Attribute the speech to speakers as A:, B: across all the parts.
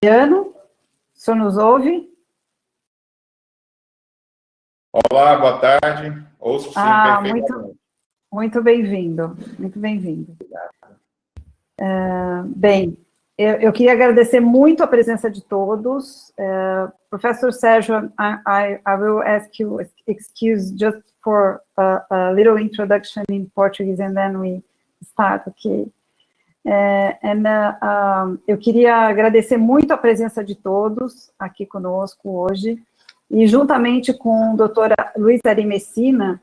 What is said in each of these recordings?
A: Juliano, o senhor nos ouve?
B: Olá, boa tarde. Ouço sim, perfeitamente.
A: Muito bem-vindo, muito bem-vindo. Bem, eu queria agradecer muito a presença de todos. Professor Sérgio, I will ask you excuse just for a little introduction in Portuguese and then we start, okay? Eu queria agradecer muito a presença de todos aqui conosco hoje, e juntamente com a doutora Luiz Ari Messina,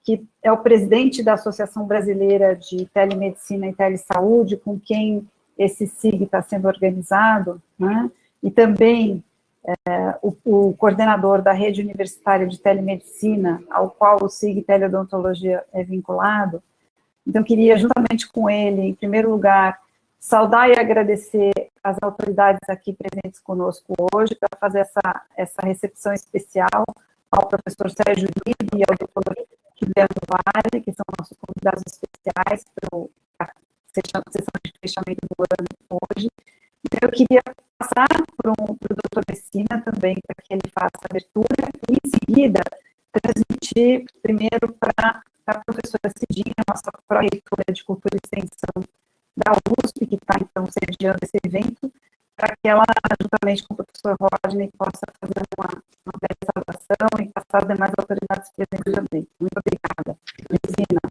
A: que é o presidente da Associação Brasileira de Telemedicina e Telesaúde, com quem esse SIG está sendo organizado, né? E também o coordenador da Rede Universitária de Telemedicina, ao qual o SIG Teleodontologia é vinculado. Então, queria, juntamente com ele, em primeiro lugar, saudar e agradecer as autoridades aqui presentes conosco hoje, para fazer essa recepção especial ao professor Sérgio Uribe e ao doutor Juliano Vale, que são nossos convidados especiais para a sessão de fechamento do ano hoje. Então, eu queria passar para o doutor Messina também, para que ele faça a abertura, e em seguida, transmitir primeiro para a professora Cidinha, nossa pró-reitora de Cultura e Extensão da USP, que está, então, sediando esse evento, para que ela, juntamente com o professor Rodney, possa fazer uma breve saudação e passar as demais autoridades presentes também. Muito obrigada. Messina.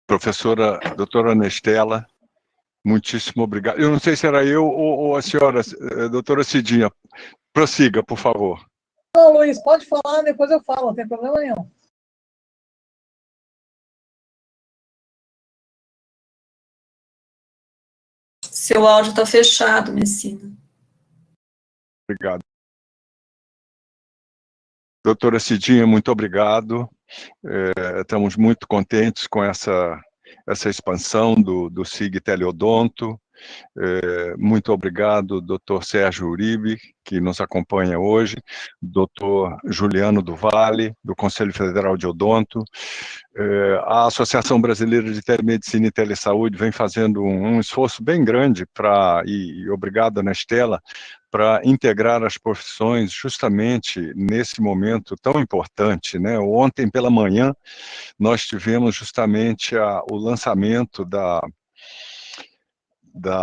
C: Professora, doutora Nestela, muitíssimo obrigado. Eu não sei se era eu ou a senhora, doutora Cidinha. Prossiga, por favor.
D: Não, Luiz, pode falar, depois eu falo, não tem problema nenhum.
E: Seu áudio está fechado, Messina.
C: Obrigado. Doutora Cidinha, muito obrigado. Estamos muito contentes com essa expansão do SIG Teleodonto. Muito obrigado, doutor Sérgio Uribe, que nos acompanha hoje, doutor Juliano do Vale, do Conselho Federal de Odonto. A Associação Brasileira de Telemedicina e Telesaúde vem fazendo um esforço bem grande e obrigado, Nestela, para integrar as profissões justamente nesse momento tão importante, né? Ontem pela manhã nós tivemos justamente o lançamento da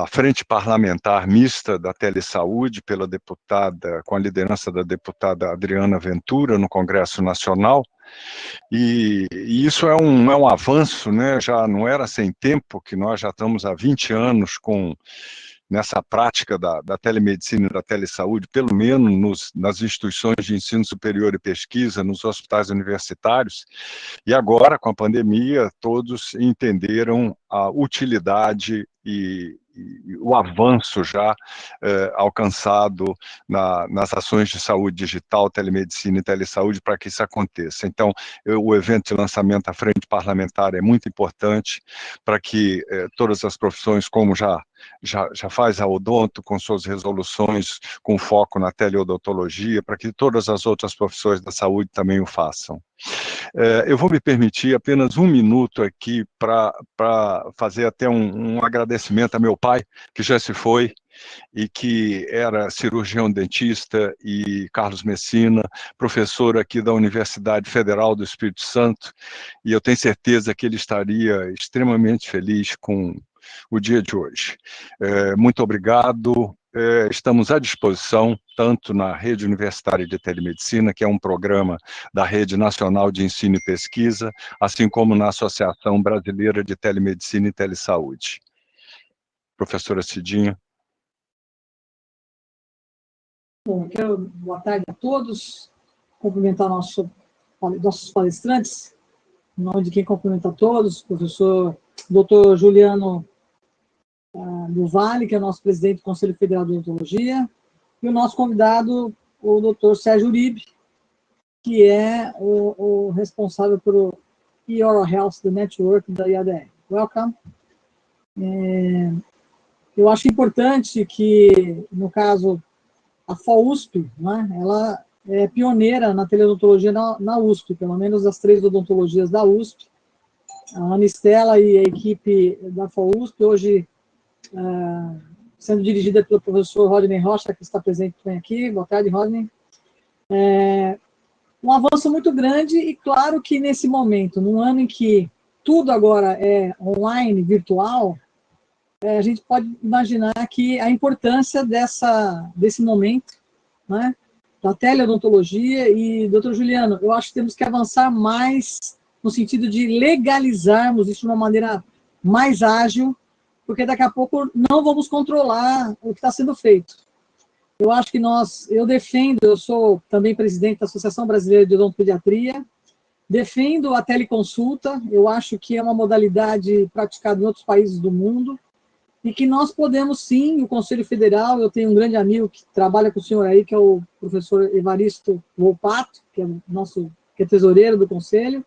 C: Frente Parlamentar Mista da Telesaúde, com a liderança da deputada Adriana Ventura, no Congresso Nacional, e isso é um avanço, né? Já não era sem tempo, que nós já estamos há 20 anos nessa prática da telemedicina e da telesaúde, pelo menos nas instituições de ensino superior e pesquisa, nos hospitais universitários, e agora, com a pandemia, todos entenderam a utilidade e o avanço já alcançado nas ações de saúde digital, telemedicina e telesaúde para que isso aconteça. Então, o evento de lançamento da Frente Parlamentar é muito importante para que todas as profissões, como já faz a Odonto com suas resoluções com foco na teleodontologia, para que todas as outras profissões da saúde também o façam. Eu vou me permitir apenas um minuto aqui para fazer até um agradecimento a meu pai, que já se foi, e que era cirurgião dentista, e Carlos Messina, professor aqui da Universidade Federal do Espírito Santo, e eu tenho certeza que ele estaria extremamente feliz com o dia de hoje. Muito obrigado. Estamos à disposição, tanto na Rede Universitária de Telemedicina, que é um programa da Rede Nacional de Ensino e Pesquisa, assim como na Associação Brasileira de Telemedicina e Telesaúde. Professora Cidinha.
D: Bom, boa tarde a todos, cumprimentar nossos palestrantes, em nome de quem cumprimenta a todos, professor Dr. Juliano do Vale, que é o nosso presidente do Conselho Federal de Odontologia, e o nosso convidado, o Dr. Sérgio Uribe, que é o responsável pelo e-Oral Health, the Network da IADR. Welcome. Eu acho importante que, no caso, a FOUSP, né, ela é pioneira na teleodontologia na USP, pelo menos as 3 odontologias da USP, a Ana Estela e a equipe da FAUSP, hoje sendo dirigida pelo professor Rodney Rocha, que está presente também aqui. Boa tarde, Rodney. Um avanço muito grande e claro que nesse momento, num ano em que tudo agora é online, virtual, a gente pode imaginar que a importância desse momento, né, da teleodontologia. E, doutor Juliano, eu acho que temos que avançar mais no sentido de legalizarmos isso de uma maneira mais ágil, porque daqui a pouco não vamos controlar o que está sendo feito. Eu acho que eu sou também presidente da Associação Brasileira de Odontopediatria, defendo a teleconsulta, eu acho que é uma modalidade praticada em outros países do mundo, e que nós podemos sim, o Conselho Federal, eu tenho um grande amigo que trabalha com o senhor aí, que é o professor Evaristo Volpato, que é tesoureiro do Conselho,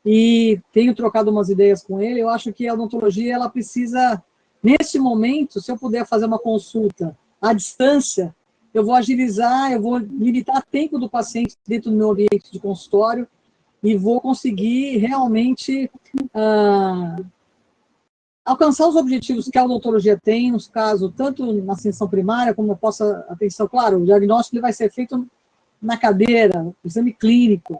D: e tenho trocado umas ideias com ele. Eu acho que a odontologia, ela precisa, nesse momento, se eu puder fazer uma consulta à distância, eu vou agilizar, eu vou limitar o tempo do paciente dentro do meu ambiente de consultório e vou conseguir realmente alcançar os objetivos que a odontologia tem, nos casos, tanto na atenção primária como na atenção, claro, o diagnóstico ele vai ser feito na cadeira, no exame clínico,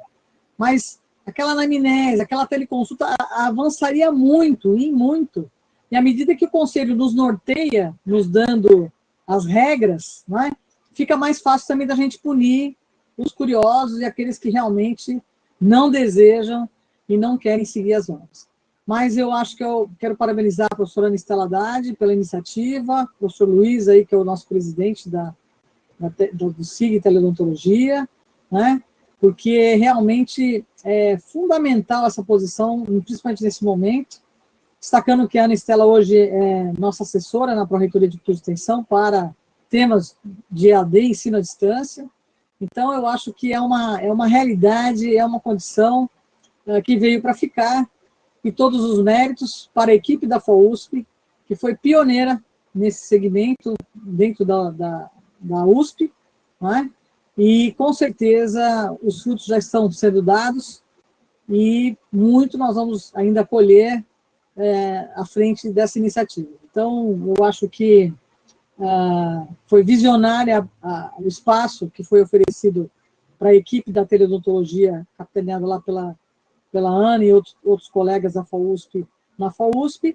D: mas aquela anamnese, aquela teleconsulta avançaria muito, e muito. E à medida que o Conselho nos norteia, nos dando as regras, né, fica mais fácil também da gente punir os curiosos e aqueles que realmente não desejam e não querem seguir as normas. Mas eu acho que eu quero parabenizar a professora Ana Estela Haddad pela iniciativa, o professor Luiz, aí, que é o nosso presidente do SIG Teleodontologia, né, porque realmente é fundamental essa posição, principalmente nesse momento, destacando que a Ana Estela hoje é nossa assessora na Pró-Reitoria de Cultura e Extensão para temas de EAD, ensino à distância. Então, eu acho que é uma realidade, é uma condição que veio para ficar, e todos os méritos para a equipe da FAUSP, que foi pioneira nesse segmento dentro da USP, né? E, com certeza, os frutos já estão sendo dados e muito nós vamos ainda colher à frente dessa iniciativa. Então, eu acho que foi visionária o espaço que foi oferecido para a equipe da teleodontologia, capitaneada lá pela Ana e outros colegas da FAUSP, na FAUSP,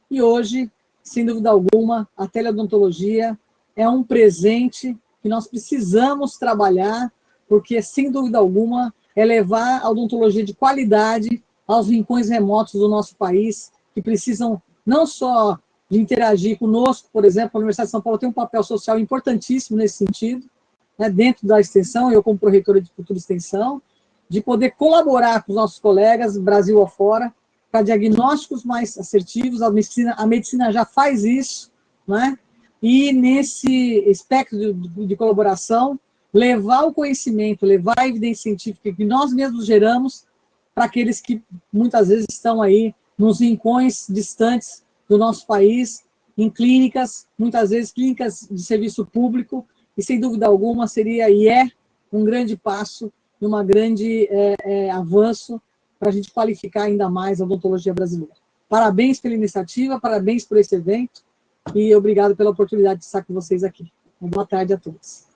D: e hoje, sem dúvida alguma, a teleodontologia é um presente que nós precisamos trabalhar, porque, sem dúvida alguma, é levar a odontologia de qualidade aos rincões remotos do nosso país, que precisam não só de interagir conosco, por exemplo, a Universidade de São Paulo tem um papel social importantíssimo nesse sentido, né, dentro da extensão, eu como pró-reitora de Cultura e Extensão, de poder colaborar com os nossos colegas, Brasil afora, para diagnósticos mais assertivos. A medicina já faz isso, né? E nesse espectro de colaboração, levar o conhecimento, levar a evidência científica que nós mesmos geramos para aqueles que muitas vezes estão aí nos rincões distantes do nosso país, em clínicas, muitas vezes clínicas de serviço público, e sem dúvida alguma seria e é um grande passo e um grande avanço para a gente qualificar ainda mais a odontologia brasileira. Parabéns pela iniciativa, parabéns por esse evento, e obrigado pela oportunidade de estar com vocês aqui. Boa tarde a todos.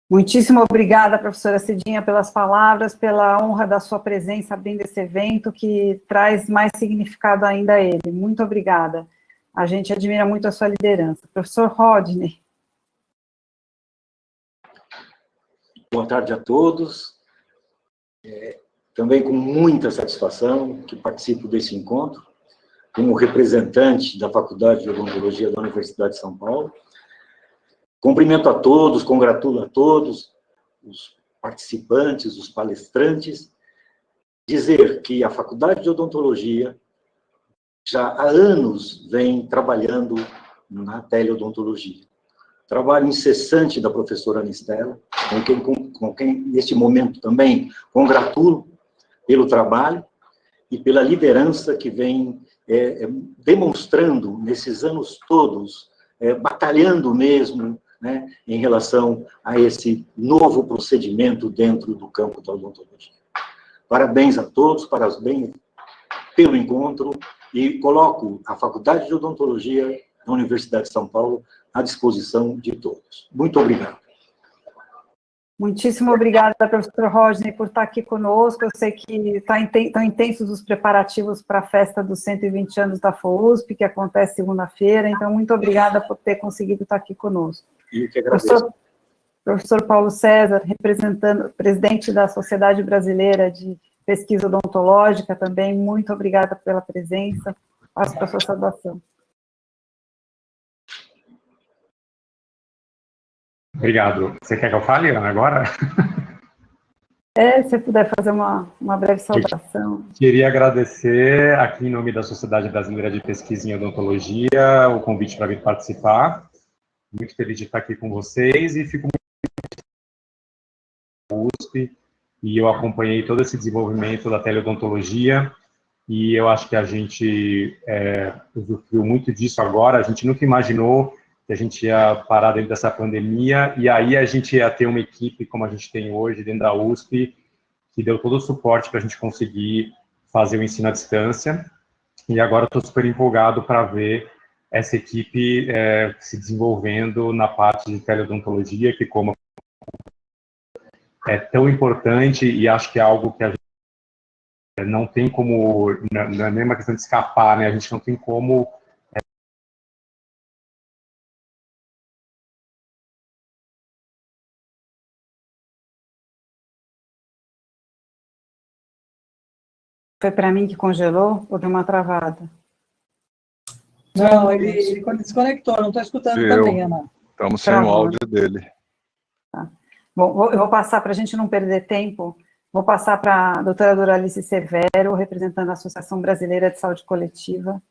A: Muitíssimo obrigada, professora Cidinha, pelas palavras, pela honra da sua presença abrindo esse evento, que traz mais significado ainda a ele. Muito obrigada. A gente admira muito a sua liderança. Professor Rodney.
F: Boa tarde a todos. Também com muita satisfação que participo desse encontro, como representante da Faculdade de Odontologia da Universidade de São Paulo. Cumprimento a todos, congratulo a todos, os participantes, os palestrantes. Dizer que a Faculdade de Odontologia já há anos vem trabalhando na teleodontologia. Trabalho incessante da professora Ana Estela, com quem neste momento também congratulo pelo trabalho e pela liderança que vem demonstrando nesses anos todos, batalhando mesmo, né, em relação a esse novo procedimento dentro do campo da odontologia. Parabéns a todos, pelo encontro e coloco a Faculdade de Odontologia da Universidade de São Paulo à disposição de todos. Muito obrigado.
A: Muitíssimo obrigada, professor Rodney, por estar aqui conosco. Eu sei que estão intensos os preparativos para a festa dos 120 anos da FOUSP, que acontece segunda-feira, então muito obrigada por ter conseguido estar aqui conosco.
F: E eu que agradeço.
A: Professor Paulo César, representando, presidente da Sociedade Brasileira de Pesquisa Odontológica, também, muito obrigada pela presença, passo para a sua saudação.
G: Obrigado. Você quer que eu fale, Ana, agora?
A: Se você puder fazer uma breve saudação.
G: Queria agradecer, aqui em nome da Sociedade Brasileira de Pesquisa em Odontologia, o convite para vir participar. Muito feliz de estar aqui com vocês e fico muito feliz com a USP, e eu acompanhei todo esse desenvolvimento da teleodontologia, e eu acho que a gente usufruiu muito disso agora. A gente nunca imaginou que a gente ia parar dentro dessa pandemia, e aí a gente ia ter uma equipe como a gente tem hoje dentro da USP, que deu todo o suporte para a gente conseguir fazer o ensino à distância, e agora estou super empolgado para ver essa equipe se desenvolvendo na parte de teleodontologia, que como é tão importante, e acho que é algo que a gente não tem como, não é nem uma questão de escapar, né? A gente não tem como
A: Foi para mim que congelou ou deu uma travada?
D: Não, ele desconectou, não estou escutando também, Ana.
C: Estamos sem o áudio dele.
A: Tá. Bom, eu vou passar, para a gente não perder tempo, vou passar para a doutora Doralice Severo, representando a Associação Brasileira de Saúde Coletiva.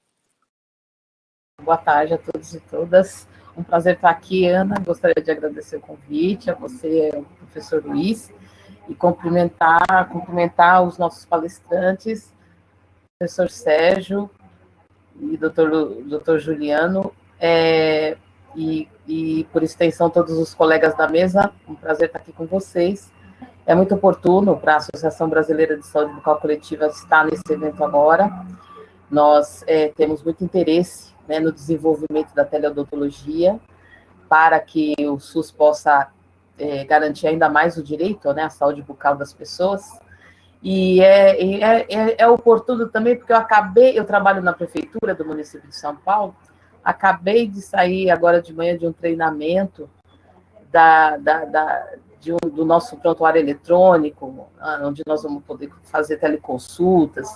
H: Boa tarde a todos e todas. Um prazer estar aqui, Ana. Gostaria de agradecer o convite, a você, ao professor Luiz, e cumprimentar os nossos palestrantes, professor Sérgio e doutor Juliano, e por extensão todos os colegas da mesa. Um prazer estar aqui com vocês. É muito oportuno para a Associação Brasileira de Saúde Bucal Coletiva estar nesse evento agora. Nós temos muito interesse, né, no desenvolvimento da teleodontologia, para que o SUS possa garantir ainda mais o direito, né, à saúde bucal das pessoas. E é oportuno também, porque eu trabalho na prefeitura do município de São Paulo, acabei de sair agora de manhã de um treinamento do nosso prontuário eletrônico, onde nós vamos poder fazer teleconsultas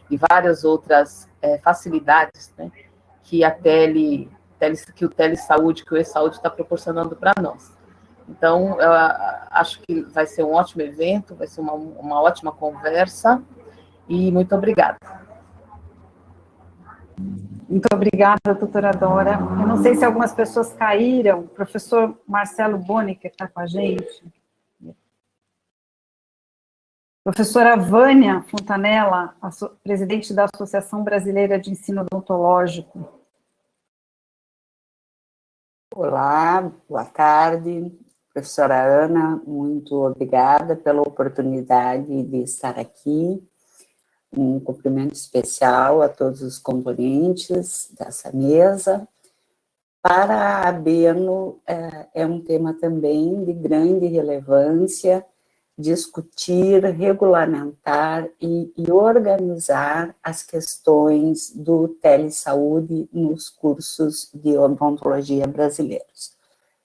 H: e várias outras facilidades, né, que o telesaúde, que o e-saúde está proporcionando para nós. Então, eu acho que vai ser um ótimo evento, vai ser uma ótima conversa, e muito obrigada.
A: Muito obrigada, doutora Dora. Eu não sei se algumas pessoas caíram. O professor Marcelo Boni, que está com a gente. Professora Vânia Fontanella, presidente da Associação Brasileira de Ensino Odontológico.
I: Olá, boa tarde. Professora Ana, muito obrigada pela oportunidade de estar aqui. Um cumprimento especial a todos os componentes dessa mesa. Para a Beno, é um tema também de grande relevância, discutir, regulamentar e organizar as questões do telesaúde nos cursos de odontologia brasileiros.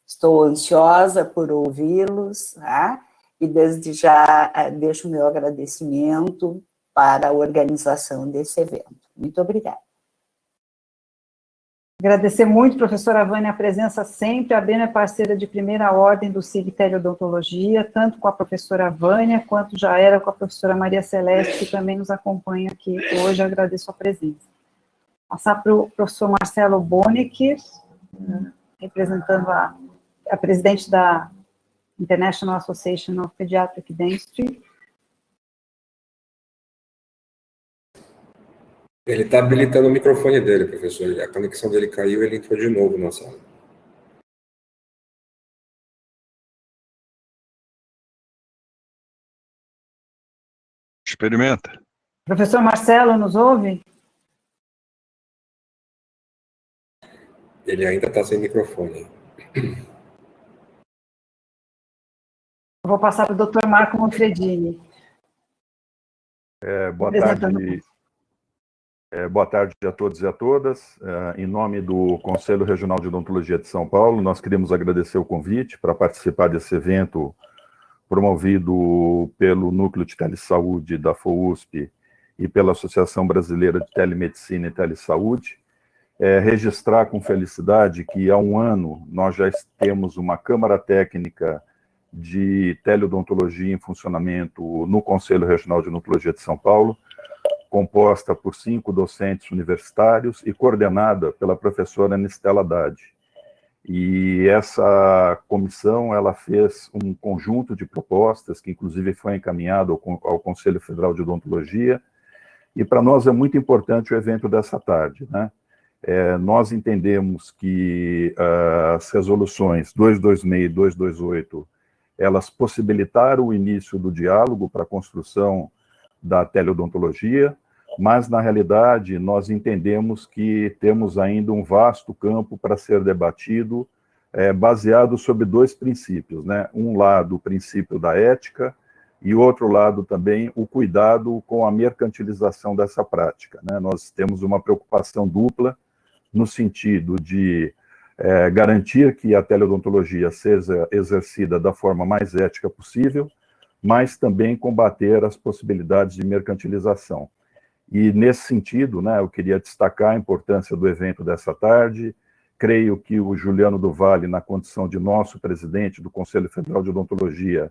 I: Estou ansiosa por ouvi-los, tá? E desde já deixo o meu agradecimento para a organização desse evento. Muito obrigada.
A: Agradecer muito, professora Vânia, a presença sempre. A Beno é parceira de primeira ordem do SIG Teleodontologia, tanto com a professora Vânia, quanto já era com a professora Maria Celeste, que também nos acompanha aqui hoje. Agradeço a presença. Passar para o professor Marcelo Bonick, representando a presidente da International Association of Pediatric Dentistry.
J: Ele está habilitando o microfone dele, professor. A conexão dele caiu, ele entrou de novo na sala.
C: Experimenta.
A: Professor Marcelo, nos ouve?
J: Ele ainda está sem microfone.
A: Vou passar para o doutor Marco Manfredini.
K: Boa tarde a todos e a todas. Em nome do Conselho Regional de Odontologia de São Paulo, nós queríamos agradecer o convite para participar desse evento promovido pelo Núcleo de Telesaúde da FOUSP e pela Associação Brasileira de Telemedicina e Telesaúde. Registrar com felicidade que há um ano nós já temos uma Câmara Técnica de Teleodontologia em funcionamento no Conselho Regional de Odontologia de São Paulo, composta por 5 docentes universitários e coordenada pela professora Anistela Haddad. E essa comissão, ela fez um conjunto de propostas, que inclusive foi encaminhado ao Conselho Federal de Odontologia, e para nós é muito importante o evento dessa tarde, né? Nós entendemos que as resoluções 226 e 228, elas possibilitaram o início do diálogo para a construção da teleodontologia, mas, na realidade, nós entendemos que temos ainda um vasto campo para ser debatido, baseado sobre 2 princípios, né? Um lado, o princípio da ética, e outro lado também, o cuidado com a mercantilização dessa prática, né? Nós temos uma preocupação dupla, no sentido de garantir que a teleodontologia seja exercida da forma mais ética possível, mas também combater as possibilidades de mercantilização. E, nesse sentido, né, eu queria destacar a importância do evento dessa tarde. Creio que o Juliano do Valle, na condição de nosso presidente do Conselho Federal de Odontologia,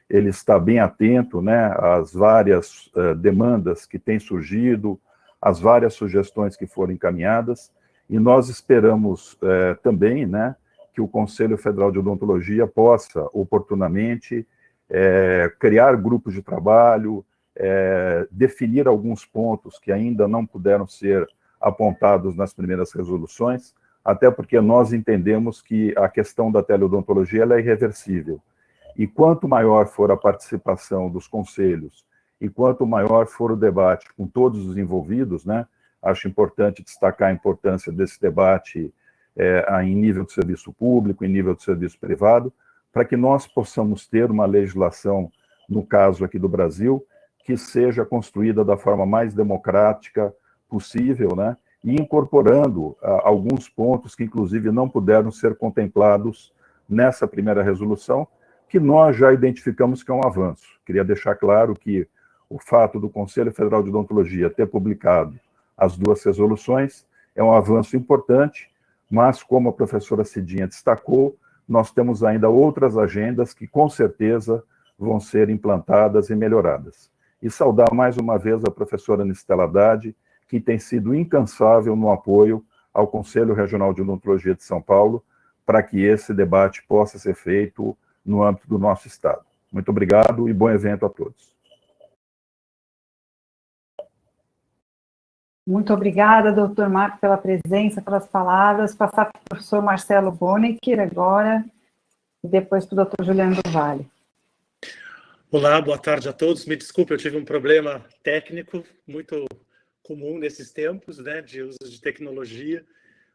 K: ele está bem atento, né, às várias demandas que têm surgido, às várias sugestões que foram encaminhadas, e nós esperamos também, né, que o Conselho Federal de Odontologia possa, oportunamente, criar grupos de trabalho, definir alguns pontos que ainda não puderam ser apontados nas primeiras resoluções, até porque nós entendemos que a questão da teleodontologia ela é irreversível. E quanto maior for a participação dos conselhos e quanto maior for o debate com todos os envolvidos, né, acho importante destacar a importância desse debate em nível de serviço público, em nível de serviço privado, para que nós possamos ter uma legislação, no caso aqui do Brasil, que seja construída da forma mais democrática possível, né, e incorporando alguns pontos que, inclusive, não puderam ser contemplados nessa primeira resolução, que nós já identificamos que é um avanço. Queria deixar claro que o fato do Conselho Federal de Odontologia ter publicado as 2 resoluções é um avanço importante, mas, como a professora Cidinha destacou, nós temos ainda outras agendas que, com certeza, vão ser implantadas e melhoradas. E saudar mais uma vez a professora Anistela Haddad, que tem sido incansável no apoio ao Conselho Regional de Odontologia de São Paulo, para que esse debate possa ser feito no âmbito do nosso Estado. Muito obrigado e bom evento a todos.
A: Muito obrigada, doutor Marco, pela presença, pelas palavras. Passar para o professor Marcelo Bonecker agora, e depois para o doutor Juliano do Valle.
L: Olá, boa tarde a todos. Me desculpe, eu tive um problema técnico muito comum nesses tempos, né, de uso de tecnologia,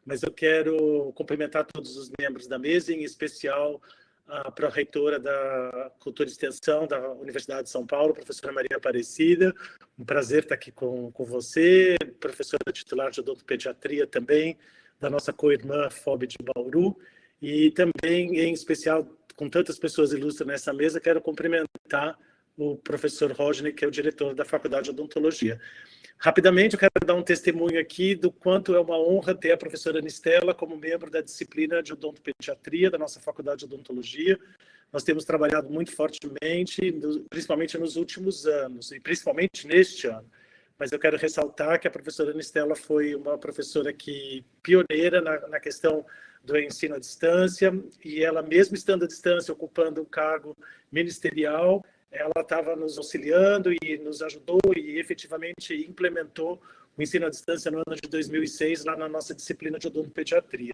L: mas eu quero cumprimentar todos os membros da mesa, em especial a pró-reitora da Cultura e Extensão da Universidade de São Paulo, professora Maria Aparecida. Um prazer estar aqui com você, professora titular de odontopediatria também, da nossa co-irmã FOB de Bauru, e também, em especial, com tantas pessoas ilustres nessa mesa, quero cumprimentar o professor Rodney, que é o diretor da Faculdade de Odontologia. Rapidamente, eu quero dar um testemunho aqui do quanto é uma honra ter a professora Anistela como membro da disciplina de odontopediatria da nossa Faculdade de Odontologia. Nós temos trabalhado muito fortemente, principalmente nos últimos anos, e principalmente neste ano. Mas eu quero ressaltar que a professora Anistela foi uma professora pioneira na questão do ensino à distância, e ela, mesmo estando à distância, ocupando um cargo ministerial, ela estava nos auxiliando e nos ajudou e efetivamente implementou o ensino à distância no ano de 2006, lá na nossa disciplina de odontopediatria.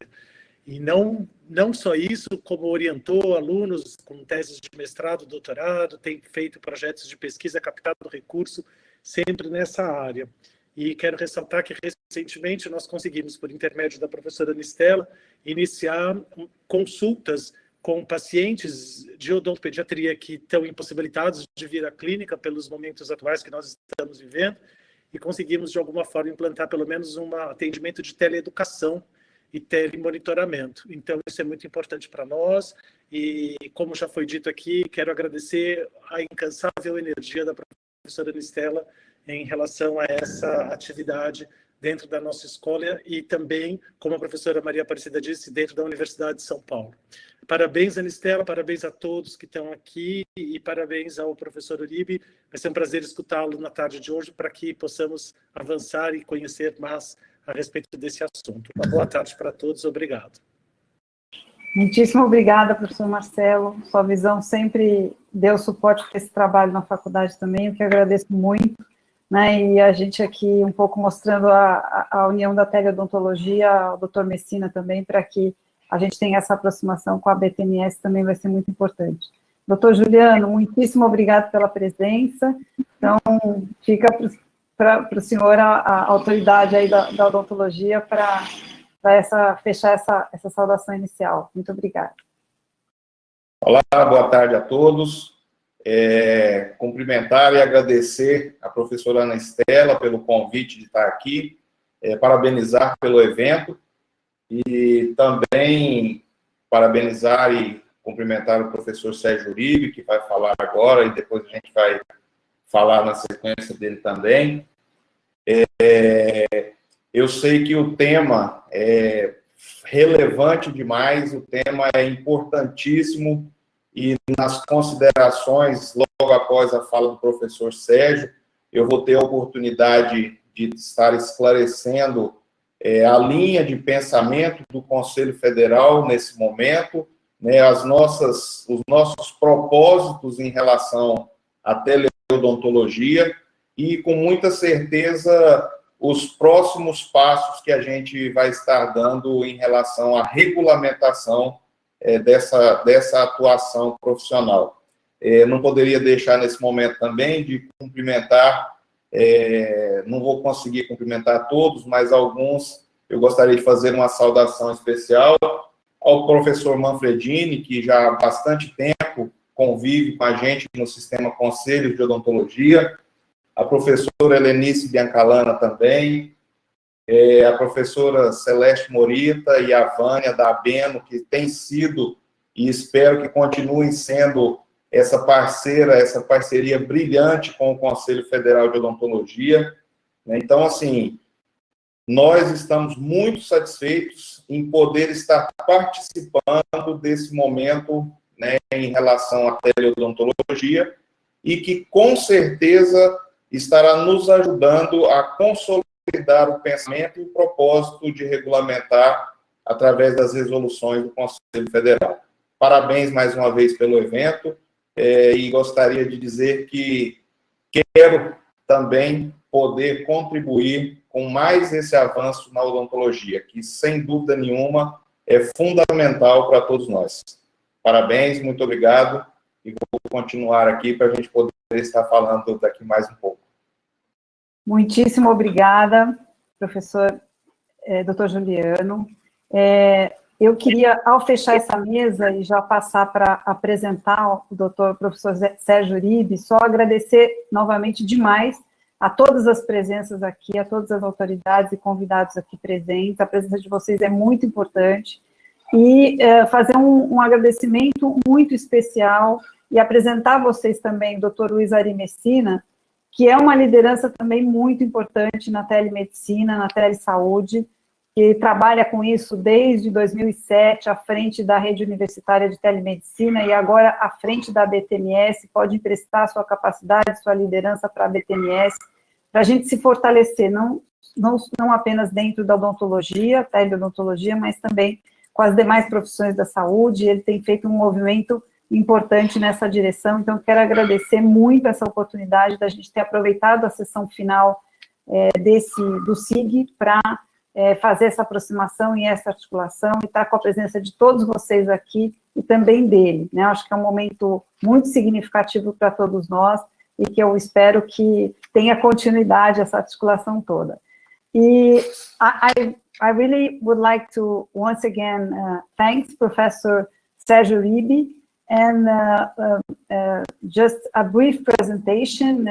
L: E não só isso, como orientou alunos com teses de mestrado, doutorado, tem feito projetos de pesquisa, captado recurso sempre nessa área. E quero ressaltar que, recentemente, nós conseguimos, por intermédio da professora Anistela, iniciar consultas com pacientes de odontopediatria que estão impossibilitados de vir à clínica pelos momentos atuais que nós estamos vivendo, e conseguimos, de alguma forma, implantar pelo menos um atendimento de teleeducação e telemonitoramento. Então, isso é muito importante para nós, e, como já foi dito aqui, quero agradecer a incansável energia da professora Anistela em relação a essa atividade dentro da nossa escola e também, como a professora Maria Aparecida disse, dentro da Universidade de São Paulo. Parabéns, Anistela, parabéns a todos que estão aqui e parabéns ao professor Uribe. Vai ser um prazer escutá-lo na tarde de hoje para que possamos avançar e conhecer mais a respeito desse assunto. Uma boa tarde para todos, obrigado.
A: Muitíssimo obrigada, professor Marcelo. Sua visão sempre deu suporte para esse trabalho na faculdade também, o que eu agradeço muito. Né, e a gente aqui um pouco mostrando a união da teleodontologia, o doutor Messina também, para que a gente tenha essa aproximação com a BTMS também vai ser muito importante. Doutor Juliano, muitíssimo obrigado pela presença. Então, fica para o senhor a autoridade aí da odontologia para fechar essa saudação inicial. Muito obrigada.
B: Olá, boa tarde a todos. Cumprimentar e agradecer a professora Anistela pelo convite de estar aqui, parabenizar pelo evento e também parabenizar e cumprimentar o professor Sérgio Uribe, que vai falar agora, e depois a gente vai falar na sequência dele também. Eu sei que o tema é relevante demais, o tema é importantíssimo, e nas considerações, logo após a fala do professor Sérgio, eu vou ter a oportunidade de estar esclarecendo a linha de pensamento do Conselho Federal nesse momento, né, os nossos propósitos em relação à teleodontologia e, com muita certeza, os próximos passos que a gente vai estar dando em relação à regulamentação dessa atuação profissional. Não poderia deixar nesse momento também de cumprimentar, não vou conseguir cumprimentar todos, mas alguns eu gostaria de fazer uma saudação especial ao professor Manfredini, que já há bastante tempo convive com a gente no Sistema Conselho de Odontologia, a professora Helenice Biancalana também, a professora Celeste Morita e a Vânia da Abeno, que tem sido, e espero que continuem sendo, essa parceria brilhante com o Conselho Federal de Odontologia. Então, assim, nós estamos muito satisfeitos em poder estar participando desse momento, né, em relação à teleodontologia, e que, com certeza, estará nos ajudando a consolidar o pensamento e o propósito de regulamentar através das resoluções do Conselho Federal. Parabéns mais uma vez pelo evento, e gostaria de dizer que quero também poder contribuir com mais esse avanço na odontologia, que, sem dúvida nenhuma, é fundamental para todos nós. Parabéns, muito obrigado, e vou continuar aqui para a gente poder estar falando daqui mais um pouco.
A: Muitíssimo obrigada, professor Dr. Juliano. Eu queria, ao fechar essa mesa e já passar para apresentar o professor Sérgio Uribe, só agradecer novamente demais a todas as presenças aqui, a todas as autoridades e convidados aqui presentes. A presença de vocês é muito importante. E fazer um agradecimento muito especial e apresentar a vocês também o Dr. Luiz Ari Messina, que é uma liderança também muito importante na telemedicina, na telesaúde, que trabalha com isso desde 2007, à frente da rede universitária de telemedicina, e agora à frente da BTMS, pode emprestar sua capacidade, sua liderança para a BTMS, para a gente se fortalecer, não apenas dentro da odontologia, teleodontologia, mas também com as demais profissões da saúde. Ele tem feito um movimento importante nessa direção, então quero agradecer muito essa oportunidade da gente ter aproveitado a sessão final do SIG para fazer essa aproximação e essa articulação, e estar com a presença de todos vocês aqui e também dele, né? Acho que é um momento muito significativo para todos nós, e que eu espero que tenha continuidade essa articulação toda. E I really would like to once again thank Professor Sérgio Uribe, and just a brief presentation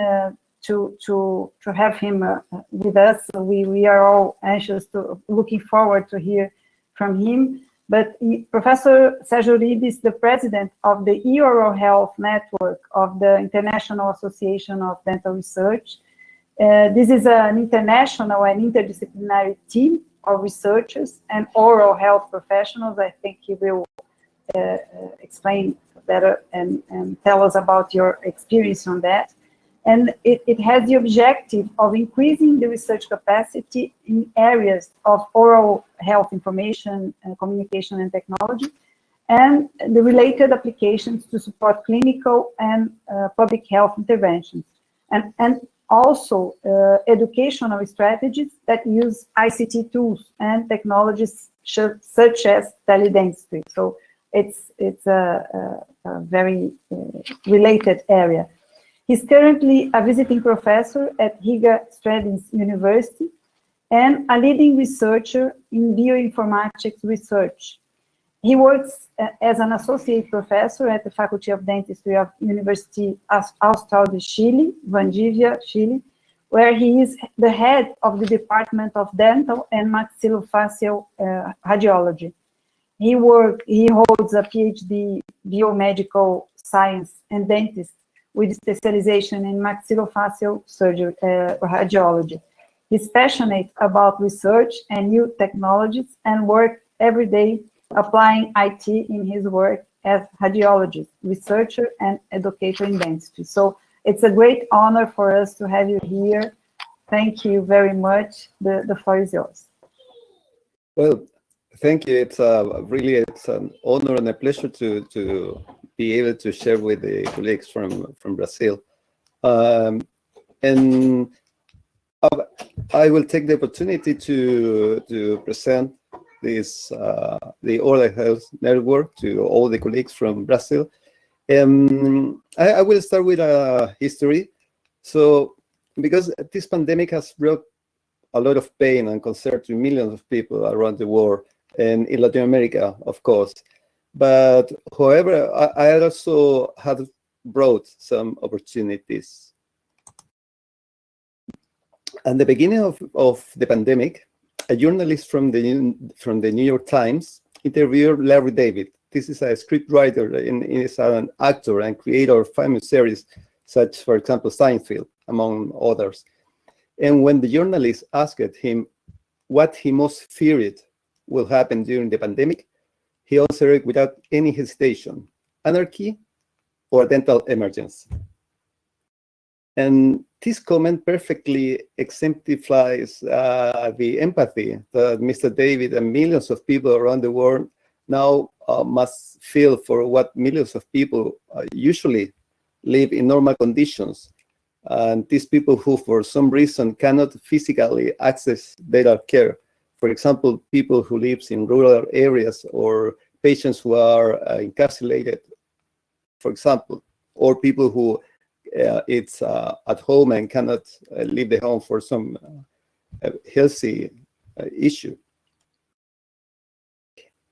A: to have him with us. We are all anxious looking forward to hear from him. But Professor Sérgio Uribe is the president of the eOral Health Network of the International Association of Dental Research. This is an international and interdisciplinary team of researchers and oral health professionals. I think he will explain better and tell us about your experience on that. And it has the objective of increasing the research capacity in areas of oral health information, communication and technology, and the related applications to support clinical and public health interventions. And also educational strategies that use ICT tools and technologies such as teledentistry. So it's a very related area. He's currently a visiting professor at Riga Stradins University and a leading researcher in bioinformatics research. He works as an associate professor at the Faculty of Dentistry of University Austral de Chile, Valdivia, Chile, where he is the head of the Department of Dental and Maxillofacial Radiology. He holds a PhD biomedical science and dentist with specialization in maxillofacial surgery, radiology. He's passionate about research and new technologies and work every day applying IT in his work as radiologist, researcher, and educator in dentistry. So it's a great honor for us to have you here. Thank you very much. The floor is yours.
M: Well, thank you. It's an honor and a pleasure to be able to share with the colleagues from Brazil. And I will take the opportunity to present this the Oral Health Network to all the colleagues from Brazil. I will start with a history. So, because this pandemic has brought a lot of pain and concern to millions of people around the world and in Latin America, of course. But however, I also have brought some opportunities. At the beginning of the pandemic, a journalist from the New York Times interviewed Larry David. This is a scriptwriter and is an actor and creator of famous series such, for example, Seinfeld, among others. And when the journalist asked him what he most feared will happen during the pandemic, he answered without any hesitation: anarchy or dental emergency. And this comment perfectly exemplifies the empathy that Mr. David and millions of people around the world now must feel for what millions of people usually live in normal conditions. And these people who, for some reason, cannot physically access dental care. For example, people who live in rural areas or patients who are incarcerated, for example, or people who it's at home and cannot leave the home for some healthy issue.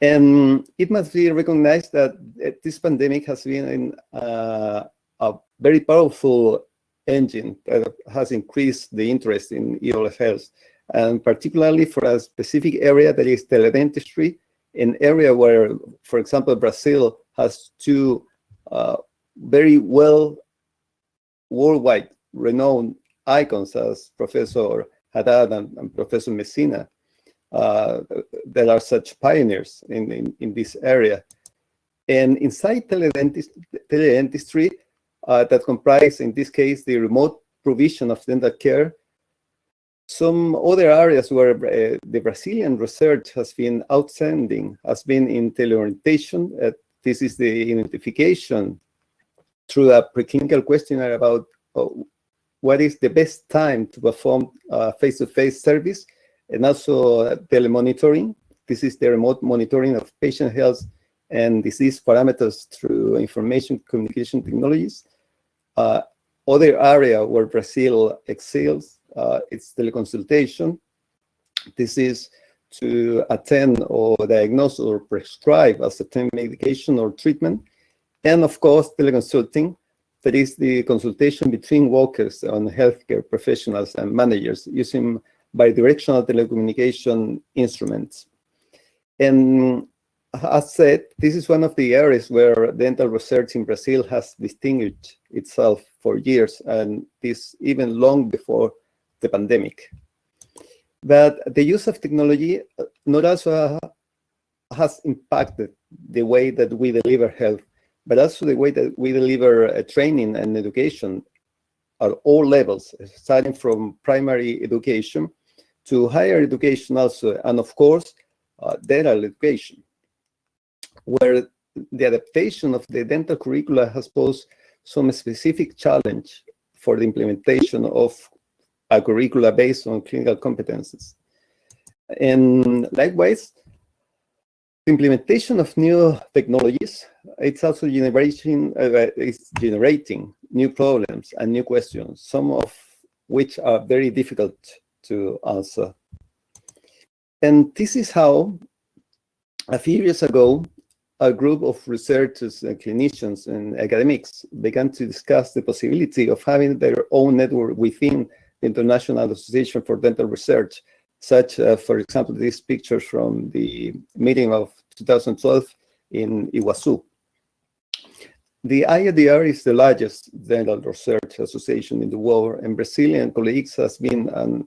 M: And it must be recognized that this pandemic has been a very powerful engine that has increased the interest in oral health, and particularly for a specific area that is teledentistry, an area where, for example, Brazil has two very well worldwide renowned icons as Professor Haddad and Professor Messina, that are such pioneers in this area. And inside teledentistry, that comprise, in this case, the remote provision of dental care, some other areas where the Brazilian research has been outstanding has been in teleorientation. This is the identification through a preclinical questionnaire about what is the best time to perform face-to-face service, and also telemonitoring. This is the remote monitoring of patient health and disease parameters through information communication technologies. Other area where Brazil excels is teleconsultation. This is to attend or diagnose or prescribe a certain medication or treatment. And of course, teleconsulting, that is the consultation between workers and healthcare professionals and managers using bidirectional telecommunication instruments. And as said, this is one of the areas where dental research in Brazil has distinguished itself for years, and this even long before the pandemic. But the use of technology not also has impacted the way that we deliver health, but also the way that we deliver training and education at all levels, starting from primary education to higher education also, and of course, dental education, where the adaptation of the dental curricula has posed some specific challenge for the implementation of a curricula based on clinical competences. And likewise, the implementation of new technologies, it's also generating new problems and new questions, some of which are very difficult to answer. And this is how, a few years ago, a group of researchers and clinicians and academics began to discuss the possibility of having their own network within the International Association for Dental Research, such for example, these pictures from the meeting of 2012 in Iguazu. The IADR is the largest dental research association in the world, and Brazilian colleagues has been an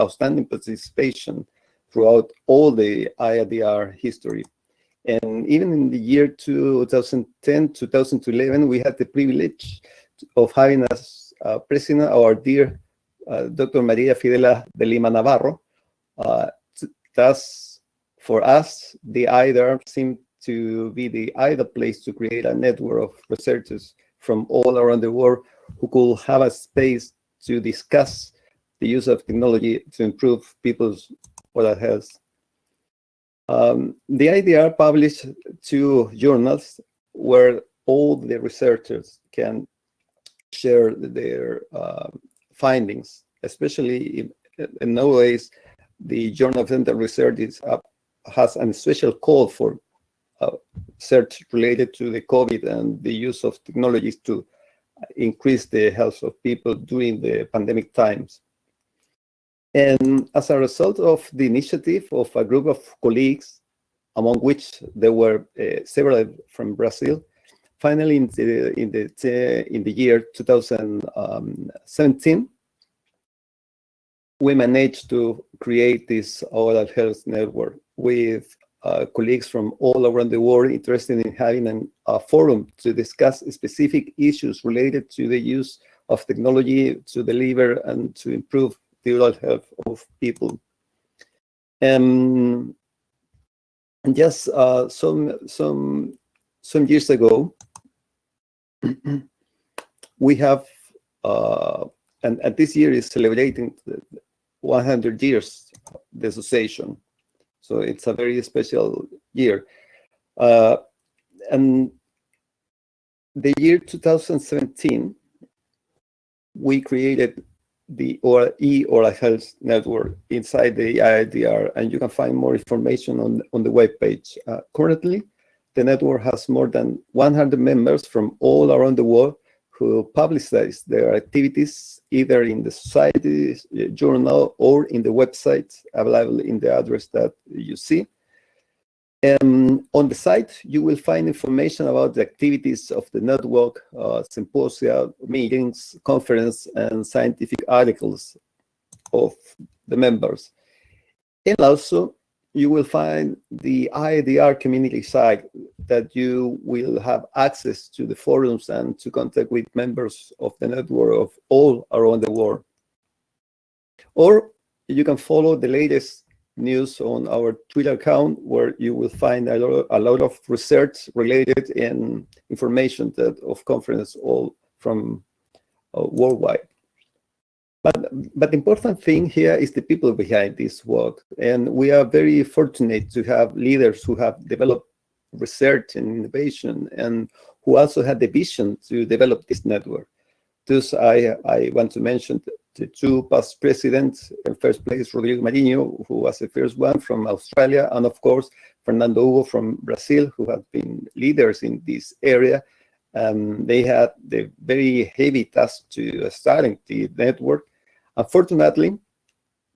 M: outstanding participation throughout all the IADR history. And even in the year 2010, 2011, we had the privilege of having as president our dear Dr. Maria Fidela de Lima Navarro. Thus, for us, the IADR seemed to be the ideal place to create a network of researchers from all around the world who could have a space to discuss the use of technology to improve people's oral health. The IADR published 2 journals where all the researchers can share their findings, especially nowadays, the Journal of Dental Research has a special call for research related to the COVID and the use of technologies to increase the health of people during the pandemic times. And as a result of the initiative of a group of colleagues, among which there were several from Brazil, finally in the year 2017, we managed to create this oral health network with colleagues from all around the world interested in having a forum to discuss specific issues related to the use of technology to deliver and to improve the oral health of people. And just some years ago, we have, and this year is celebrating 100 years of the association. So it's a very special year. And the year 2017, we created the e-oral health network inside the IADR, and you can find more information on the webpage. Currently, the network has more than 100 members from all around the world who publicize their activities either in the society's journal or in the website available in the address that you see. And on the site, you will find information about the activities of the network, symposia, meetings, conference, and scientific articles of the members. And also, you will find the IADR community site that you will have access to the forums and to contact with members of the network of all around the world. Or you can follow the latest news on our Twitter account, where you will find a lot of research related and information that of conference all from worldwide. But the important thing here is the people behind this work. And we are very fortunate to have leaders who have developed research and innovation and who also had the vision to develop this network. Thus, I want to mention the two past presidents. In first place, Rodrigo Marinho, who was the first one from Australia, and of course, Fernando Hugo from Brazil, who have been leaders in this area. They had the very heavy task to starting the network. Unfortunately,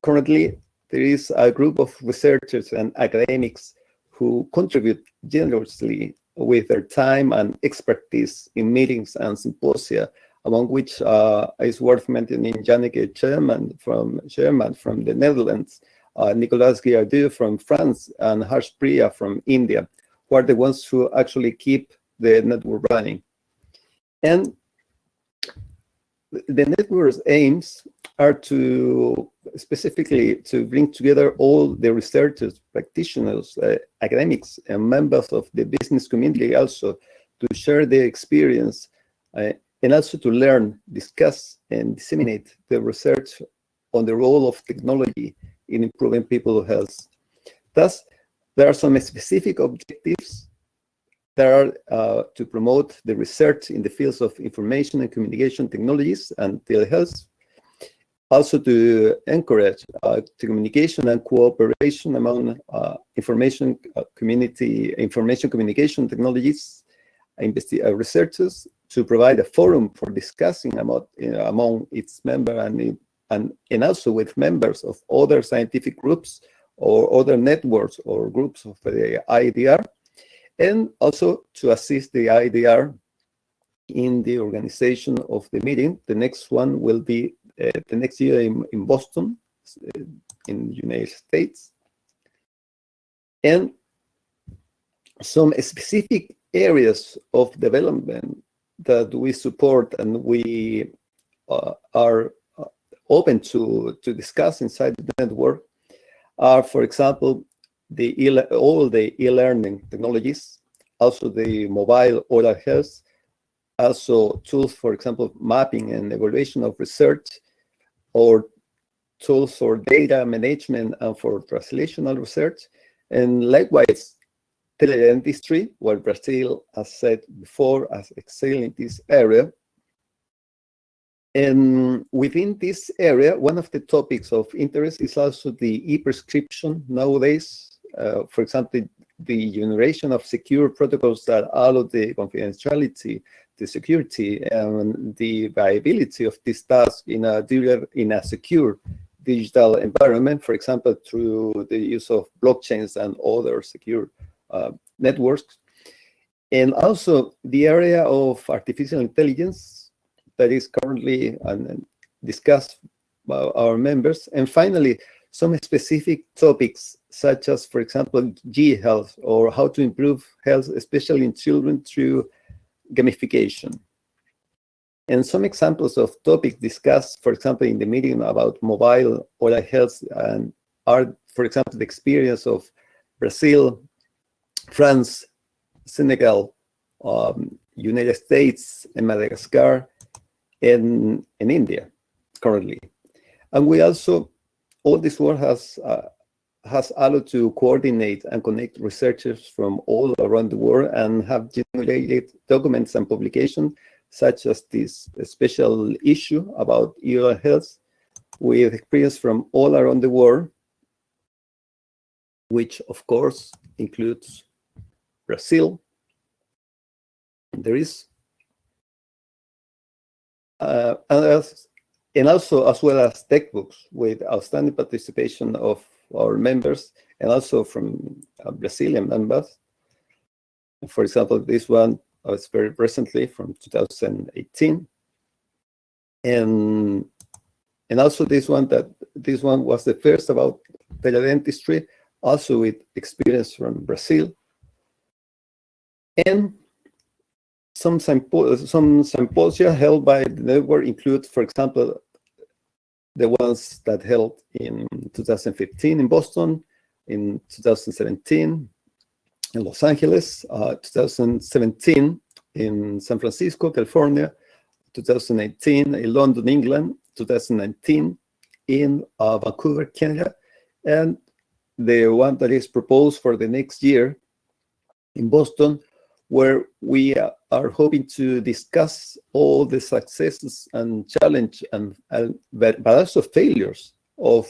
M: currently, there is a group of researchers and academics who contribute generously with their time and expertise in meetings and symposia, among which is worth mentioning Janneke Sherman from the Netherlands, Nicolas Guillardeux from France, and Harsh Priya from India, who are the ones who actually keep the network running. And the network's aims are to specifically to bring together all the researchers, practitioners, academics, and members of the business community also to share their experience and also to learn, discuss, and disseminate the research on the role of technology in improving people's health. Thus, there are some specific objectives that are to promote the research in the fields of information and communication technologies and telehealth, also to encourage communication and cooperation among information communication technologies, researchers, to provide a forum for discussing among its members and also with members of other scientific groups or other networks or groups of the IDR, and also to assist the IDR in the organization of the meeting. The next one will be the next year in Boston, in the United States. And some specific areas of development that we support and we are open to discuss inside the network are, for example, all the e-learning technologies, also the mobile oral health, also tools, for example, mapping and evaluation of research, or tools for data management and for translational research, and likewise, teledentistry, where Brazil, as said before, has excelled in this area. And within this area, one of the topics of interest is also the e-prescription nowadays. For example, the generation of secure protocols that allow the confidentiality, the security, and the viability of this task in a secure digital environment, for example, through the use of blockchains and other secure networks. And also the area of artificial intelligence that is currently discussed by our members. And finally, some specific topics such as, for example, G-health, or how to improve health, especially in children, through gamification. And some examples of topics discussed, for example, in the meeting about mobile oral health, and are, for example, the experience of Brazil, France, Senegal, United States, and Madagascar, and India currently. And we also, all this work has allowed to coordinate and connect researchers from all around the world and have generated documents and publications such as this special issue about oral health with experience from all around the world, which of course includes Brazil. There is and also as well as textbooks with outstanding participation of our members and also from Brazilian members. For example, this one was very recently from 2018, and also this one was the first about teledentistry, also with experience from Brazil. And some symposia held by the network include, for example, the ones that held in 2015 in Boston, in 2017 in Los Angeles, 2017 in San Francisco, California, 2018 in London, England, 2019 in Vancouver, Canada, and the one that is proposed for the next year in Boston where we are hoping to discuss all the successes and challenge but also failures of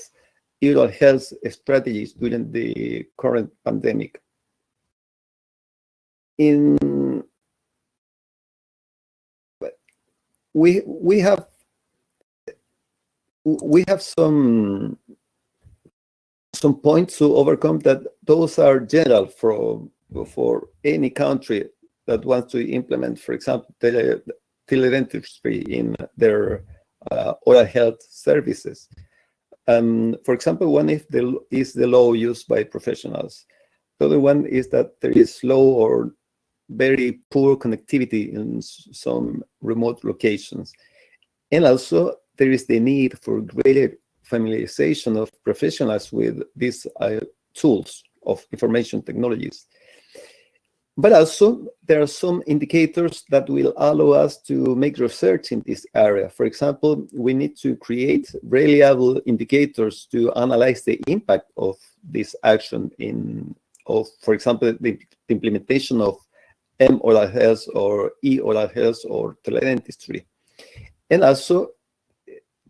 M: oral health strategies during the current pandemic. We have some points to overcome, that those are general for any country that wants to implement, for example, teledentistry in their oral health services. For example, one is the law used by professionals. The other one is that there is low or very poor connectivity in some remote locations. And also, there is the need for greater familiarization of professionals with these tools of information technologies. But also, there are some indicators that will allow us to make research in this area. For example, we need to create reliable indicators to analyze the impact of this action for example, the implementation of M-oral health or E-oral health or teledentistry. And also,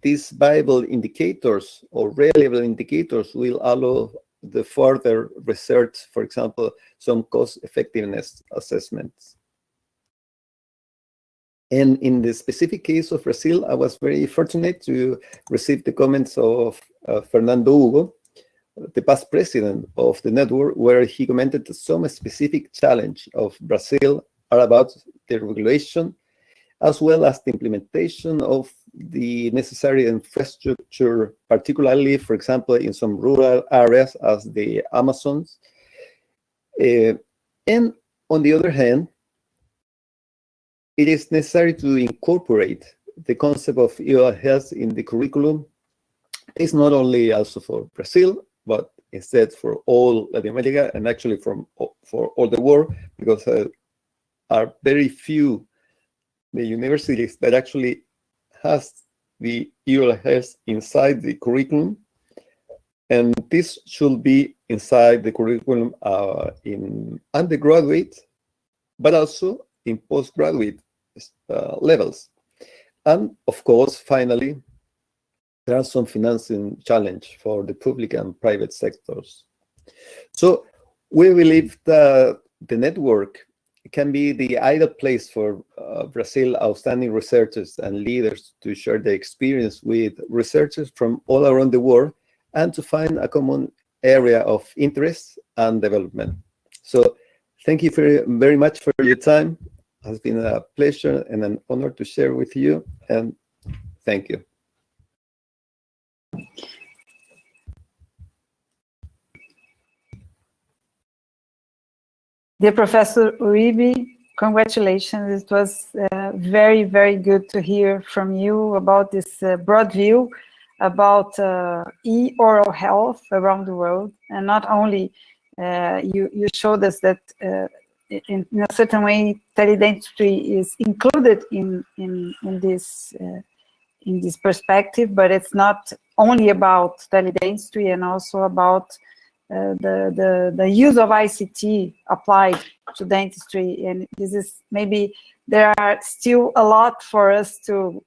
M: these viable indicators or reliable indicators will allow the further research, for example, some cost effectiveness assessments. And in the specific case of Brazil, I was very fortunate to receive the comments of Fernando Hugo, the past president of the network, where he commented that some specific challenge of Brazil are about the regulation, as well as the implementation of the necessary infrastructure, particularly, for example, in some rural areas as the Amazons. And on the other hand, it is necessary to incorporate the concept of oral health in the curriculum. It's not only also for Brazil, but instead for all Latin America, and actually for all the world, because there are very few the universities that actually has the oral health inside the curriculum, and this should be inside the curriculum in undergraduate, but also in postgraduate levels. And of course, finally, there are some financing challenge for the public and private sectors. So we believe that the network can be the ideal place for Brazil outstanding researchers and leaders to share their experience with researchers from all around the world and to find a common area of interest and development. So thank you very much for your time. It has been a pleasure and an honor to share with you, and thank you.
A: Dear Professor Uribe, congratulations. It was very, very good to hear from you about this broad view about e-oral health around the world. And not only you showed us that in a certain way, teledentistry is included in this perspective, but it's not only about teledentistry and also about the use of ICT applied to dentistry. And this is maybe there are still a lot for us to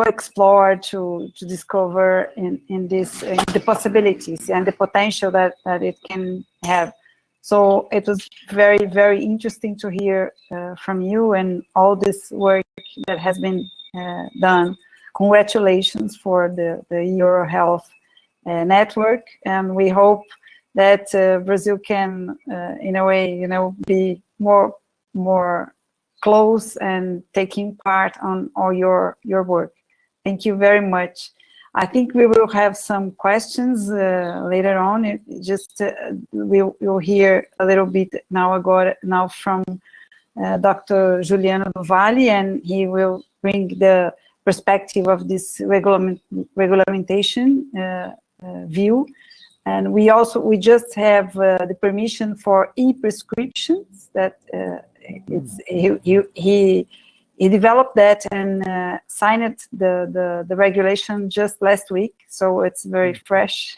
A: explore, to discover in the possibilities and the potential that it can have. So it was very, very interesting to hear from you and all this work that has been done. Congratulations for the e-oral health network, and we hope that Brazil can, in a way, be more close and taking part on all your work. Thank you very much. I think we will have some questions later on. We'll hear a little bit now from Dr. Juliano do Valle, and he will bring the perspective of this regulation view. And we just have the permission for e-prescriptions that he developed that and signed the regulation just last week, so it's very fresh,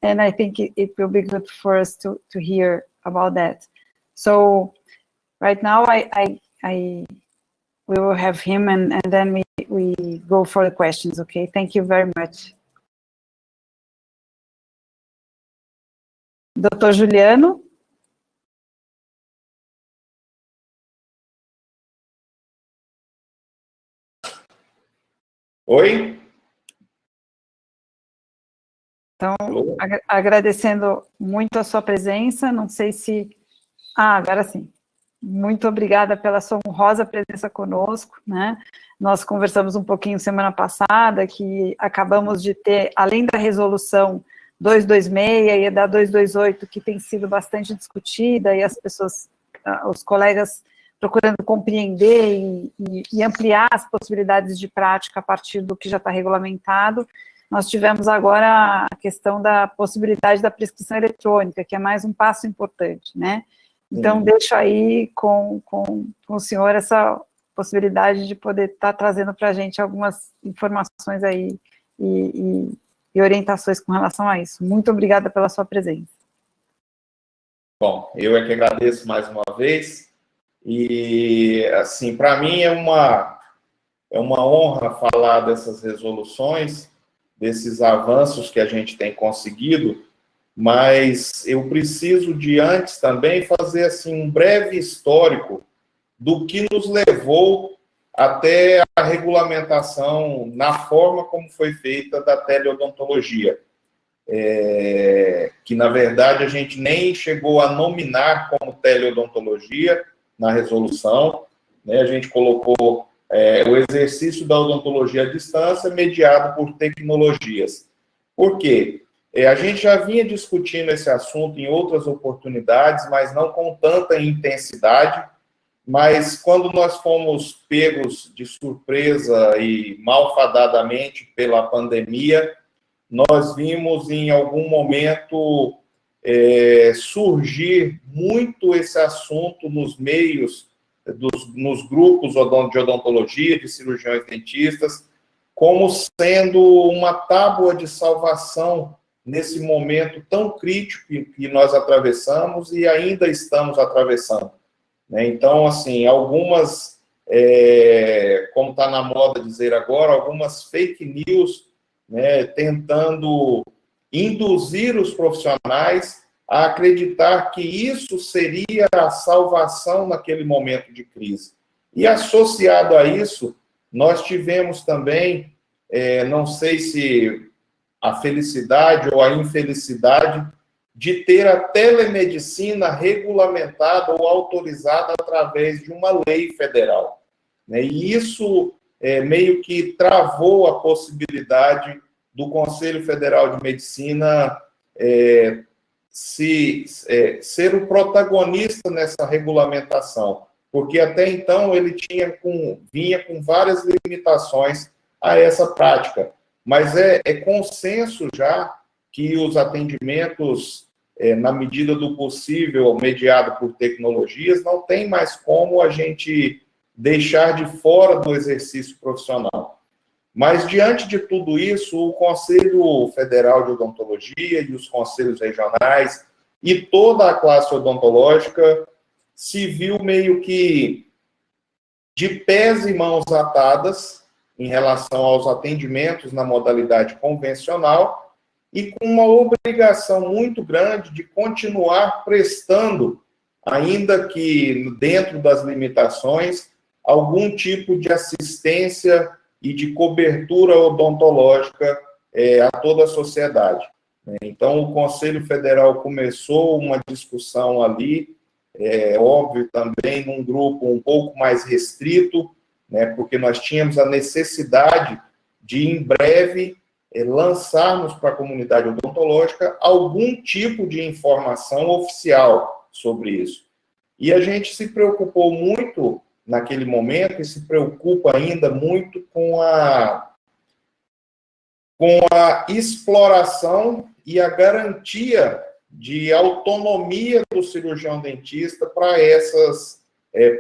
A: and I think it will be good for us to hear about that. So right now we will have him, and then we go for the questions, okay? Thank you very much. Dr. Juliano?
B: Oi?
A: Então, agradecendo muito a sua presença, não sei se... agora sim. Muito obrigada pela sua honrosa presença conosco, né? Nós conversamos um pouquinho semana passada, que acabamos de ter, além da resolução 226 e da 228, que tem sido bastante discutida, e as pessoas, os colegas procurando compreender e ampliar as possibilidades de prática a partir do que já está regulamentado, nós tivemos agora a questão da possibilidade da prescrição eletrônica, que é mais um passo importante, né? Então, deixo aí com o senhor essa possibilidade de poder estar trazendo para a gente algumas informações aí e orientações com relação a isso. Muito obrigada pela sua presença.
B: Bom, eu é que agradeço mais uma vez, e, assim, para mim é uma honra falar dessas resoluções, desses avanços que a gente tem conseguido, mas eu preciso de antes também fazer assim um breve histórico do que nos levou até a regulamentação na forma como foi feita da teleodontologia, que na verdade a gente nem chegou a nominar como teleodontologia na resolução, né? A gente colocou o exercício da odontologia à distância mediado por tecnologias. Por quê? A gente já vinha discutindo esse assunto em outras oportunidades, mas não com tanta intensidade, mas quando nós fomos pegos de surpresa e malfadadamente pela pandemia, nós vimos em algum momento surgir muito esse assunto nos meios, nos grupos de odontologia, de cirurgiões dentistas, como sendo uma tábua de salvação nesse momento tão crítico que nós atravessamos e ainda estamos atravessando, né? Então, assim, algumas, como está na moda dizer agora, algumas fake news, né, tentando induzir os profissionais a acreditar que isso seria a salvação naquele momento de crise. E associado a isso, nós tivemos também, não sei se a felicidade ou a infelicidade de ter a telemedicina regulamentada ou autorizada através de uma lei federal, né? E isso meio que travou a possibilidade do Conselho Federal de Medicina ser o protagonista nessa regulamentação, porque até então ele vinha com várias limitações a essa prática. Mas é consenso já que os atendimentos, na medida do possível, mediado por tecnologias, não tem mais como a gente deixar de fora do exercício profissional. Mas, diante de tudo isso, o Conselho Federal de Odontologia e os conselhos regionais e toda a classe odontológica se viu meio que de pés e mãos atadas em relação aos atendimentos na modalidade convencional e com uma obrigação muito grande de continuar prestando, ainda que dentro das limitações, algum tipo de assistência e de cobertura odontológica a toda a sociedade. Então, o Conselho Federal começou uma discussão ali, óbvio também, num grupo um pouco mais restrito, né, porque nós tínhamos a necessidade de, em breve, lançarmos para a comunidade odontológica algum tipo de informação oficial sobre isso. E a gente se preocupou muito naquele momento e se preocupa ainda muito com a exploração e a garantia de autonomia do cirurgião dentista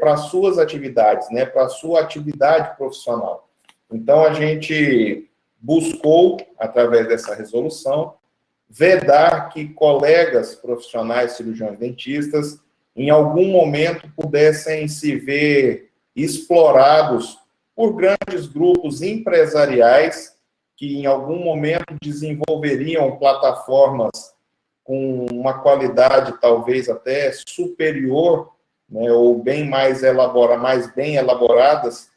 B: para suas atividades, né, para a sua atividade profissional. Então, a gente buscou, através dessa resolução, vedar que colegas profissionais cirurgiões dentistas em algum momento pudessem se ver explorados por grandes grupos empresariais que em algum momento desenvolveriam plataformas com uma qualidade talvez até superior, né, ou bem mais bem elaboradas,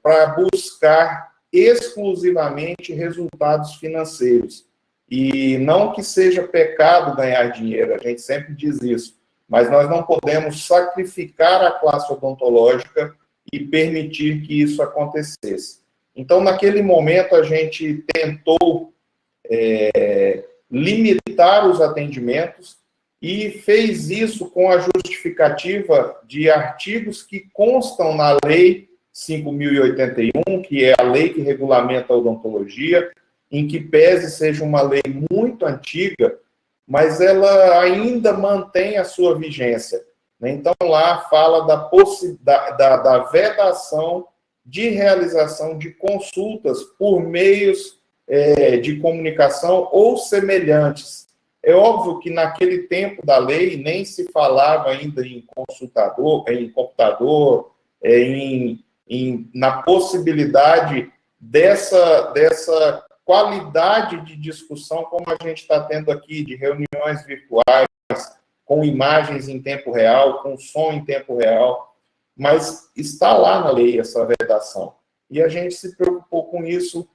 B: para buscar exclusivamente resultados financeiros. E não que seja pecado ganhar dinheiro, a gente sempre diz isso, mas nós não podemos sacrificar a classe odontológica e permitir que isso acontecesse. Então, naquele momento, a gente tentou limitar os atendimentos e fez isso com a justificativa de artigos que constam na Lei 5.081, que é a lei que regulamenta a odontologia, em que pese seja uma lei muito antiga, mas ela ainda mantém a sua vigência. Então, lá fala da vedação de realização de consultas por meios de comunicação ou semelhantes. É óbvio que naquele tempo da lei nem se falava ainda em computador, na possibilidade dessa qualidade de discussão como a gente está tendo aqui, de reuniões virtuais, com imagens em tempo real, com som em tempo real, mas está lá na lei essa vedação. E a gente se preocupou com isso,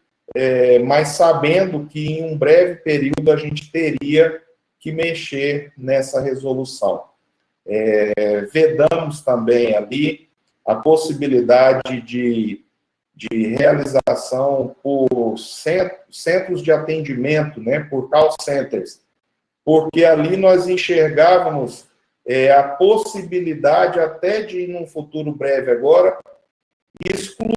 B: mas sabendo que em um breve período a gente teria que mexer nessa resolução. Vedamos também ali a possibilidade de realização por centros de atendimento, né, por call centers, porque ali nós enxergávamos a possibilidade até de, num futuro breve agora, exclusão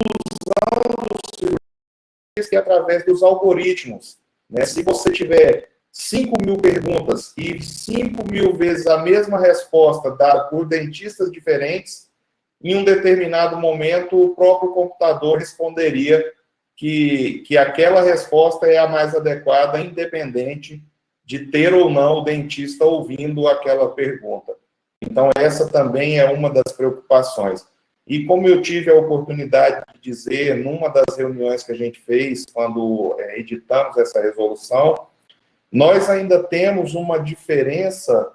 B: dos cirurgiões que através dos algoritmos. Né? Se você tiver 5.000 perguntas e 5.000 vezes a mesma resposta dada por dentistas diferentes, em um determinado momento o próprio computador responderia que aquela resposta é a mais adequada, independente de ter ou não o dentista ouvindo aquela pergunta. Então, essa também é uma das preocupações. E como eu tive a oportunidade de dizer numa das reuniões que a gente fez, quando editamos essa resolução, nós ainda temos uma diferença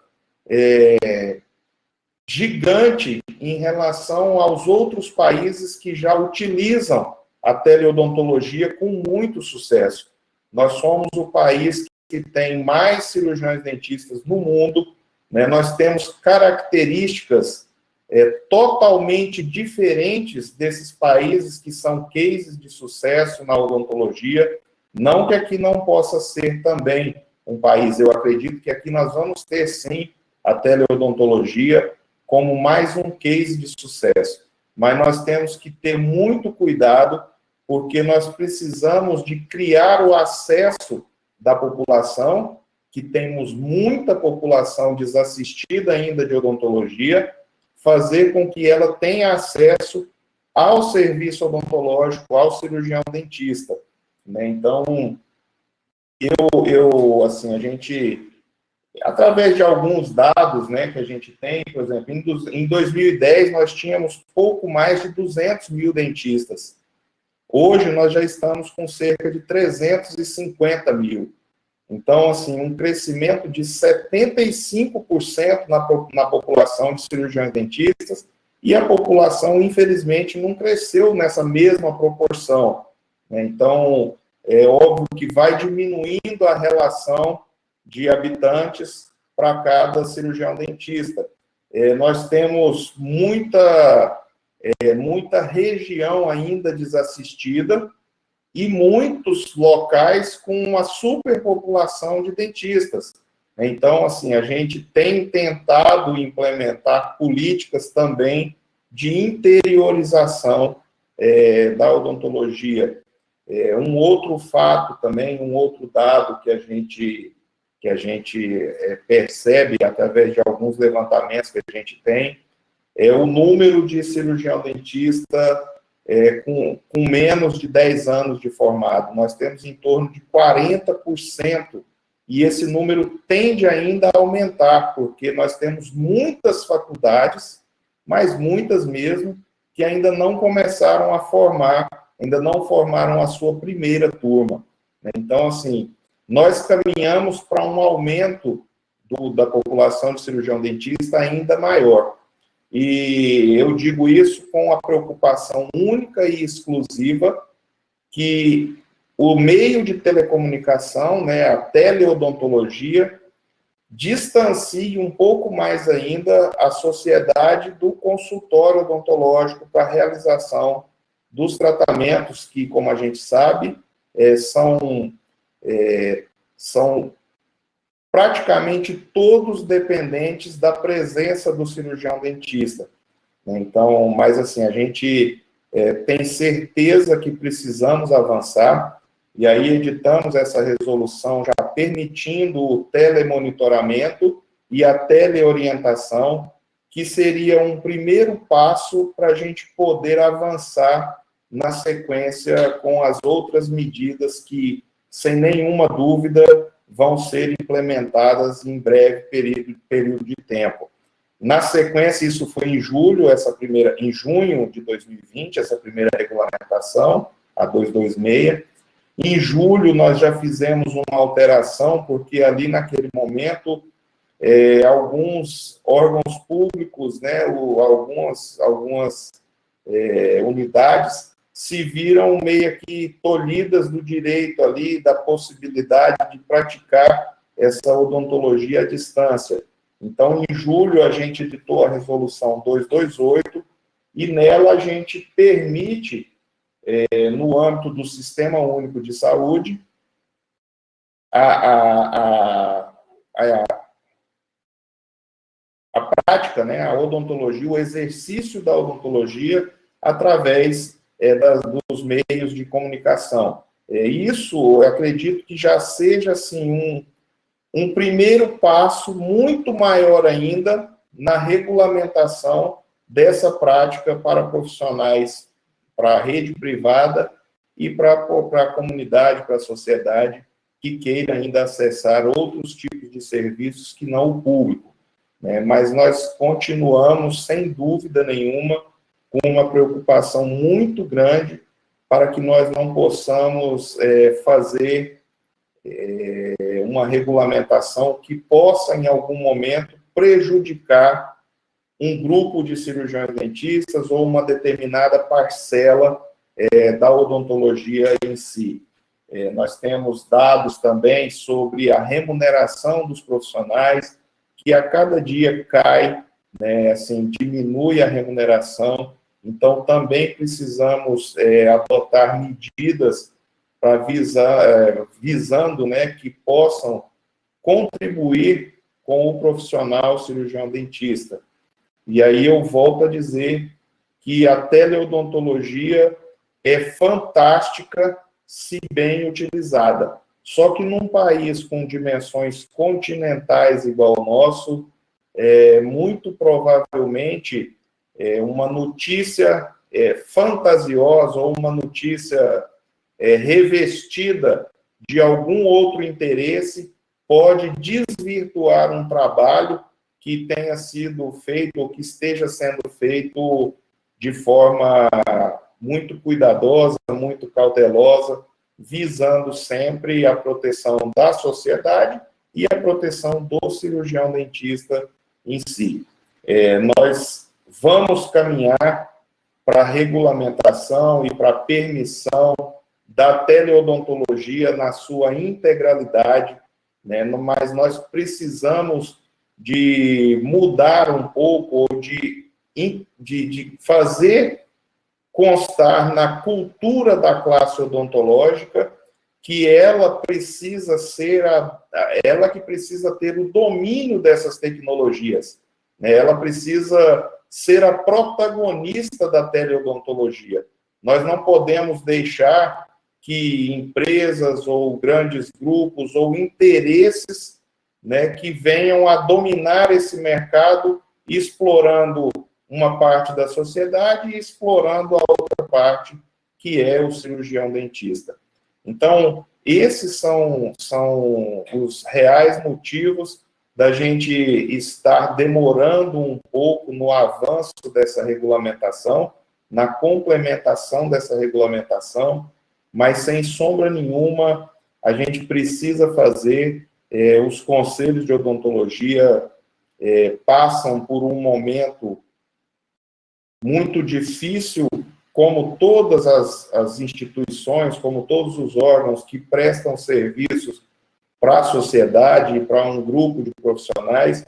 B: gigante em relação aos outros países que já utilizam a teleodontologia com muito sucesso. Nós somos o país que tem mais cirurgiões dentistas no mundo, né? Nós temos características totalmente diferentes desses países que são cases de sucesso na odontologia. Não que aqui não possa ser também um país, eu acredito que aqui nós vamos ter, sim, a teleodontologia como mais um case de sucesso. Mas nós temos que ter muito cuidado, porque nós precisamos de criar o acesso da população, que temos muita população desassistida ainda de odontologia, fazer com que ela tenha acesso ao serviço odontológico, ao cirurgião dentista. Né? Então, assim, a gente, através de alguns dados, né, que a gente tem, por exemplo, em 2010 nós tínhamos pouco mais de 200.000 dentistas. Hoje nós já estamos com cerca de 350.000. Então, assim, um crescimento de 75% na população de cirurgiões dentistas, e a população, infelizmente, não cresceu nessa mesma proporção. Né? Então, é óbvio que vai diminuindo a relação de habitantes para cada cirurgião dentista. Nós temos muita região ainda desassistida e muitos locais com uma superpopulação de dentistas. Então, assim, a gente tem tentado implementar políticas também de interiorização da odontologia. Um outro fato também, um outro dado que a gente percebe através de alguns levantamentos que a gente tem, é o número de cirurgião dentista com menos de 10 anos de formado. Nós temos em torno de 40% e esse número tende ainda a aumentar, porque nós temos muitas faculdades, mas muitas mesmo, que ainda não começaram a formar, ainda não formaram a sua primeira turma. Então, assim, nós caminhamos para um aumento da população de cirurgião dentista ainda maior. E eu digo isso com a preocupação única e exclusiva que o meio de telecomunicação, né, a teleodontologia, distancie um pouco mais ainda a sociedade do consultório odontológico para a realização dos tratamentos que, como a gente sabe, são praticamente todos dependentes da presença do cirurgião dentista. Então, mas assim, a gente tem certeza que precisamos avançar, e aí editamos essa resolução já permitindo o telemonitoramento e a teleorientação, que seria um primeiro passo para a gente poder avançar na sequência com as outras medidas que, sem nenhuma dúvida, vão ser implementadas em breve período de tempo. Na sequência, isso foi em junho de 2020, essa primeira regulamentação, a 226. Em julho, nós já fizemos uma alteração, porque ali naquele momento, alguns órgãos públicos, né, algumas unidades, se viram meio que tolhidas do direito ali, da possibilidade de praticar essa odontologia à distância. Então, em julho, a gente editou a resolução 228, e nela a gente permite, no âmbito do Sistema Único de Saúde, a prática, né, a odontologia, o exercício da odontologia através dos meios de comunicação. Isso, eu acredito que já seja, assim, um primeiro passo muito maior ainda na regulamentação dessa prática para profissionais, para a rede privada e para a comunidade, para a sociedade que queira ainda acessar outros tipos de serviços que não o público, né? Mas nós continuamos, sem dúvida nenhuma, com uma preocupação muito grande para que nós não possamos fazer uma regulamentação que possa, em algum momento, prejudicar um grupo de cirurgiões dentistas ou uma determinada parcela da odontologia em si. Nós temos dados também sobre a remuneração dos profissionais, que a cada dia cai, né, assim, diminui a remuneração. Então, também precisamos adotar medidas para visando, né, que possam contribuir com o profissional cirurgião dentista. E aí eu volto a dizer que a teleodontologia é fantástica se bem utilizada. Só que num país com dimensões continentais igual ao nosso, muito provavelmente uma notícia fantasiosa ou uma notícia revestida de algum outro interesse pode desvirtuar um trabalho que tenha sido feito ou que esteja sendo feito de forma muito cuidadosa, muito cautelosa, visando sempre a proteção da sociedade e a proteção do cirurgião dentista em si. Nós vamos caminhar para a regulamentação e para a permissão da teleodontologia na sua integralidade, né? Mas nós precisamos de mudar um pouco, ou de fazer constar na cultura da classe odontológica que ela precisa ser ela que precisa ter o domínio dessas tecnologias, né? Ela precisa ser a protagonista da teleodontologia. Nós não podemos deixar que empresas ou grandes grupos ou interesses, né, que venham a dominar esse mercado, explorando uma parte da sociedade e explorando a outra parte, que é o cirurgião dentista. Então, esses são os reais motivos da gente estar demorando um pouco no avanço dessa regulamentação, na complementação dessa regulamentação, mas, sem sombra nenhuma, a gente precisa fazer, os conselhos de odontologia passam por um momento muito difícil, como todas as instituições, como todos os órgãos que prestam serviços para a sociedade e para um grupo de profissionais,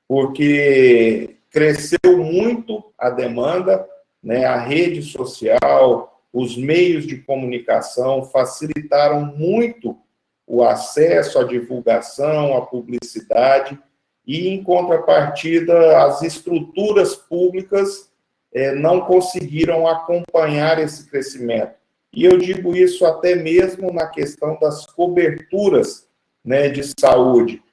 B: porque cresceu muito a demanda, né, a rede social, os meios de comunicação facilitaram muito o acesso à divulgação, à publicidade, e, em contrapartida, as estruturas públicas não conseguiram acompanhar esse crescimento. E eu digo isso até mesmo na questão das coberturas, né, de saúde.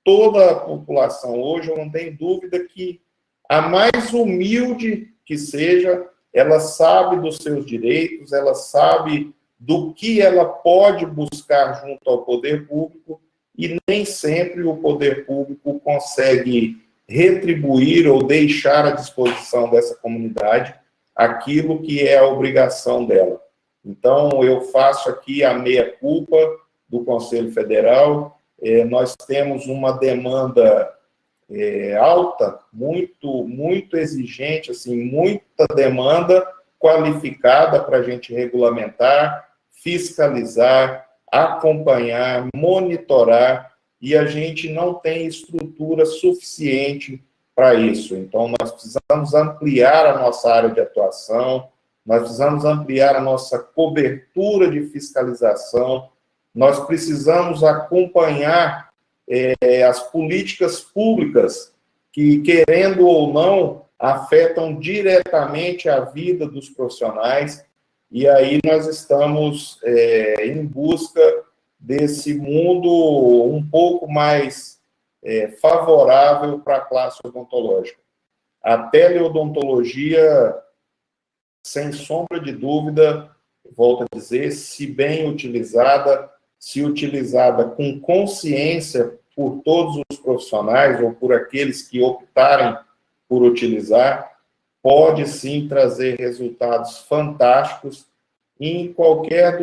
B: Toda a população hoje, eu não tenho dúvida que a mais humilde que seja, ela sabe dos seus direitos, ela sabe do que ela pode buscar junto ao poder público, e nem sempre o poder público consegue retribuir ou deixar à disposição dessa comunidade aquilo que é a obrigação dela. Então, eu faço aqui a meia-culpa do Conselho Federal. Nós temos uma demanda alta, muito exigente, assim, muita demanda qualificada para a gente regulamentar, fiscalizar, acompanhar, monitorar, e a gente não tem estrutura suficiente para isso. Então, nós precisamos ampliar a nossa área de atuação, nós precisamos ampliar a nossa cobertura de fiscalização, nós precisamos acompanhar as políticas públicas que, querendo ou não, afetam diretamente a vida dos profissionais, e aí nós estamos em busca desse mundo um pouco mais favorável para a classe odontológica. A teleodontologia, sem sombra de dúvida, volto a dizer, se bem utilizada, se utilizada com consciência por todos os profissionais ou por aqueles que optarem por utilizar, pode sim trazer resultados fantásticos em qualquer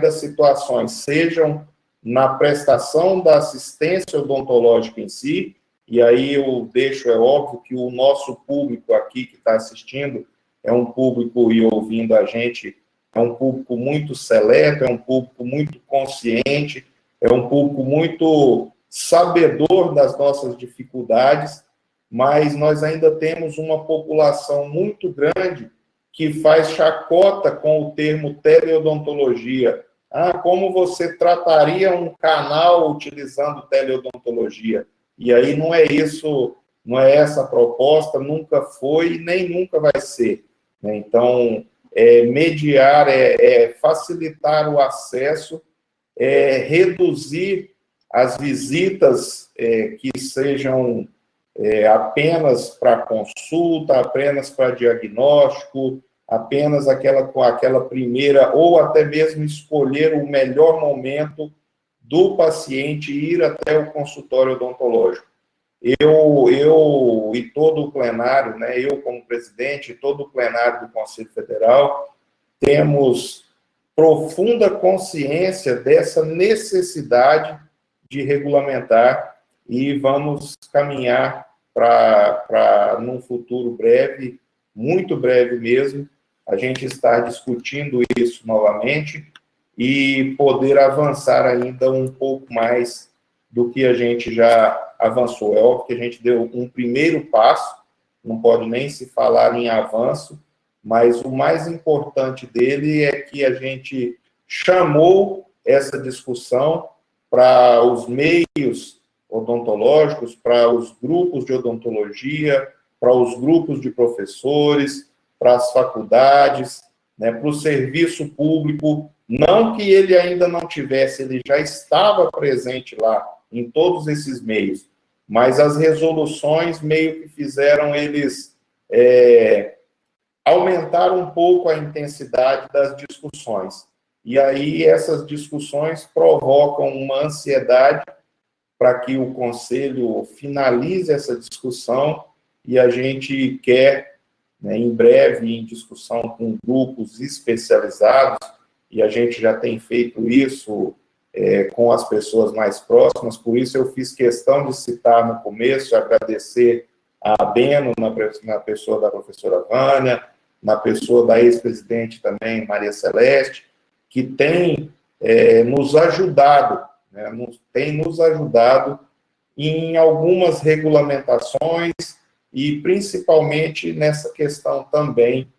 B: das situações, sejam na prestação da assistência odontológica em si, e aí eu deixo, é óbvio que o nosso público aqui que está assistindo é um público, e ouvindo a gente, é um público muito seleto, é um público muito consciente, é um público muito sabedor das nossas dificuldades, mas nós ainda temos uma população muito grande que faz chacota com o termo teleodontologia. Ah, como você trataria um canal utilizando teleodontologia? E aí não é isso, não é essa a proposta, nunca foi e nem nunca vai ser. Né? Então, mediar, facilitar o acesso, reduzir as visitas que sejam apenas para consulta, apenas para diagnóstico, apenas aquela primeira, ou até mesmo escolher o melhor momento do paciente ir até o consultório odontológico. Eu e todo o plenário, né, eu como presidente, todo o plenário do Conselho Federal, temos profunda consciência dessa necessidade de regulamentar e vamos caminhar para, num futuro breve, muito breve mesmo, a gente estar discutindo isso novamente e poder avançar ainda um pouco mais do que a gente já avançou. É óbvio que a gente deu um primeiro passo, não pode nem se falar em avanço, mas o mais importante dele é que a gente chamou essa discussão para os meios odontológicos, para os grupos de odontologia, para os grupos de professores, para as faculdades, né, para o serviço público, não que ele ainda não tivesse, ele já estava presente lá, em todos esses meios, mas as resoluções meio que fizeram eles aumentar um pouco a intensidade das discussões. e aí essas discussões provocam uma ansiedade para que o Conselho finalize essa discussão, e a gente quer, né, em breve, em discussão com grupos especializados, e a gente já tem feito isso com as pessoas mais próximas, por isso eu fiz questão de citar no começo, agradecer a Beno, na pessoa da professora Vânia, na pessoa da ex-presidente também, Maria Celeste, que tem nos ajudado, né, tem nos ajudado em algumas regulamentações e principalmente nessa questão também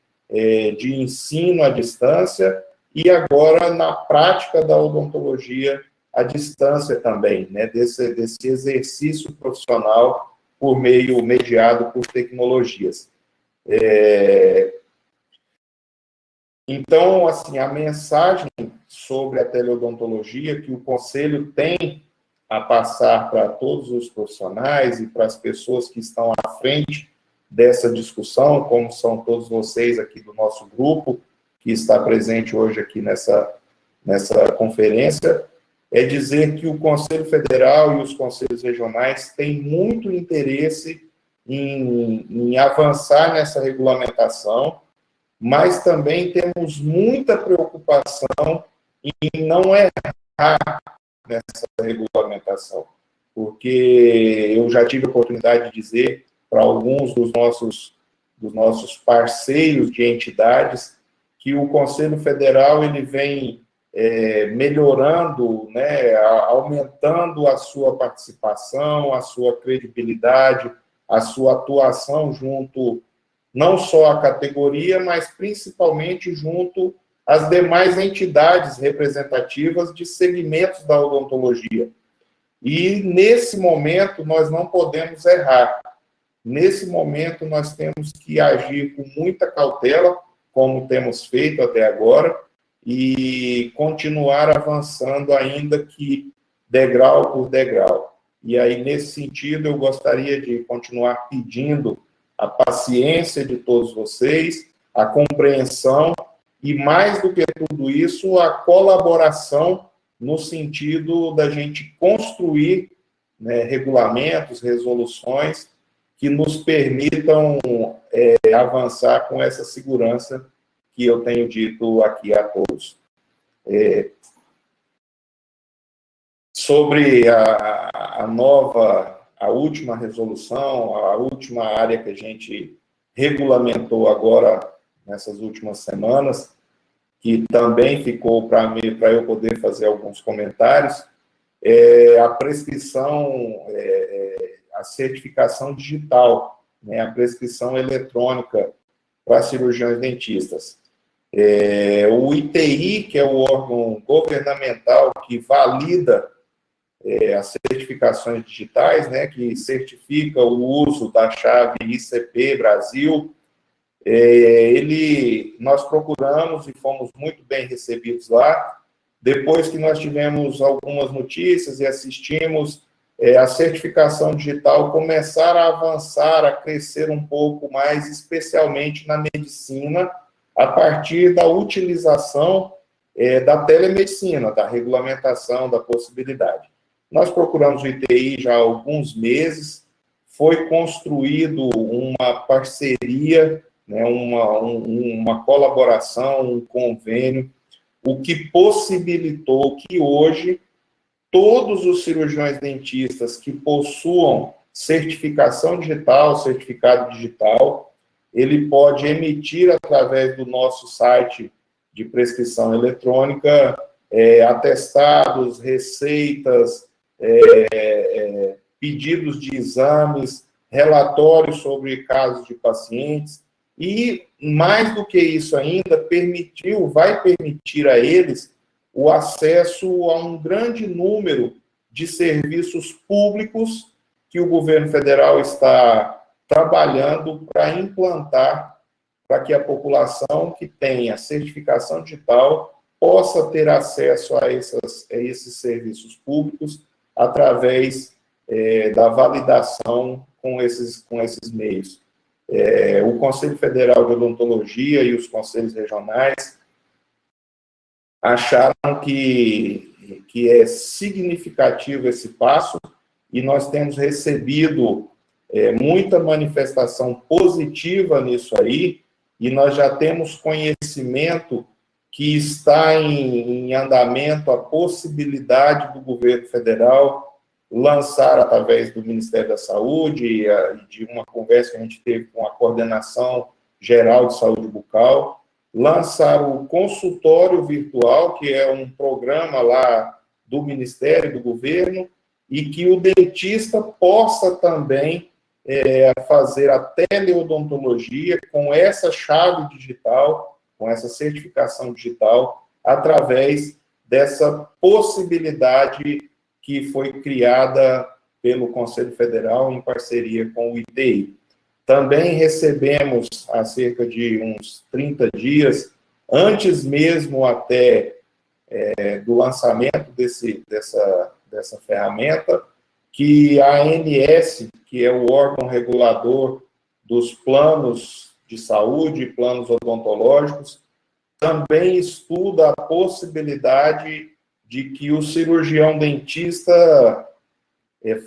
B: de ensino à distância e agora na prática da odontologia à distância também, né, desse exercício profissional por meio mediado por tecnologias. Então, assim, a mensagem sobre a teleodontologia que o Conselho tem a passar para todos os profissionais e para as pessoas que estão à frente dessa discussão, como são todos vocês aqui do nosso grupo, que está presente hoje aqui nessa conferência, é dizer que o Conselho Federal e os conselhos regionais têm muito interesse em avançar nessa regulamentação, mas também temos muita preocupação em não errar nessa regulamentação, porque eu já tive a oportunidade de dizer para alguns dos nossos parceiros de entidades que o Conselho Federal ele vem melhorando, né, aumentando a sua participação, a sua credibilidade, a sua atuação junto não só à categoria, mas principalmente junto às demais entidades representativas de segmentos da odontologia. E, nesse momento, nós não podemos errar. Nesse momento, nós temos que agir com muita cautela, como temos feito até agora, e continuar avançando, ainda que degrau por degrau. E aí, nesse sentido, eu gostaria de continuar pedindo a paciência de todos vocês, a compreensão e, mais do que tudo isso, a colaboração no sentido da gente construir, né, regulamentos, resoluções que nos permitam avançar com essa segurança que eu tenho dito aqui a todos. Sobre a última resolução, a última área que a gente regulamentou agora, nessas últimas semanas, que também ficou para eu poder fazer alguns comentários, a prescrição, a certificação digital, né, a prescrição eletrônica para cirurgiões dentistas. O ITI, que é o órgão governamental que valida as certificações digitais, né, que certifica o uso da chave ICP Brasil, nós procuramos e fomos muito bem recebidos lá. Depois que nós tivemos algumas notícias e assistimos a certificação digital começar a avançar, a crescer um pouco mais, especialmente na medicina, a partir da utilização da telemedicina, da regulamentação, da possibilidade. Nós procuramos o ITI já há alguns meses, foi construído uma parceria, né, uma colaboração, um convênio, o que possibilitou que hoje todos os cirurgiões dentistas que possuam certificação digital, certificado digital, ele pode emitir através do nosso site de prescrição eletrônica atestados, receitas, pedidos de exames, relatórios sobre casos de pacientes, e, mais do que isso ainda, vai permitir a eles o acesso a um grande número de serviços públicos que o governo federal está trabalhando para implantar, para que a população que tenha certificação digital possa ter acesso a esses serviços públicos através da validação com esses meios. O Conselho Federal de Odontologia e os conselhos regionais acharam que é significativo esse passo, e nós temos recebido muita manifestação positiva nisso aí, e nós já temos conhecimento que está em andamento a possibilidade do governo federal lançar, através do Ministério da Saúde, e de uma conversa que a gente teve com a Coordenação Geral de Saúde Bucal, lançar o consultório virtual, que é um programa lá do Ministério, do governo, e que o dentista possa também fazer a teleodontologia com essa chave digital, com essa certificação digital, através dessa possibilidade que foi criada pelo Conselho Federal em parceria com o ITI. Também recebemos, há cerca de uns 30 dias, antes mesmo até do lançamento dessa ferramenta, que a ANS, que é o órgão regulador dos planos de saúde, planos odontológicos, também estuda a possibilidade de que o cirurgião dentista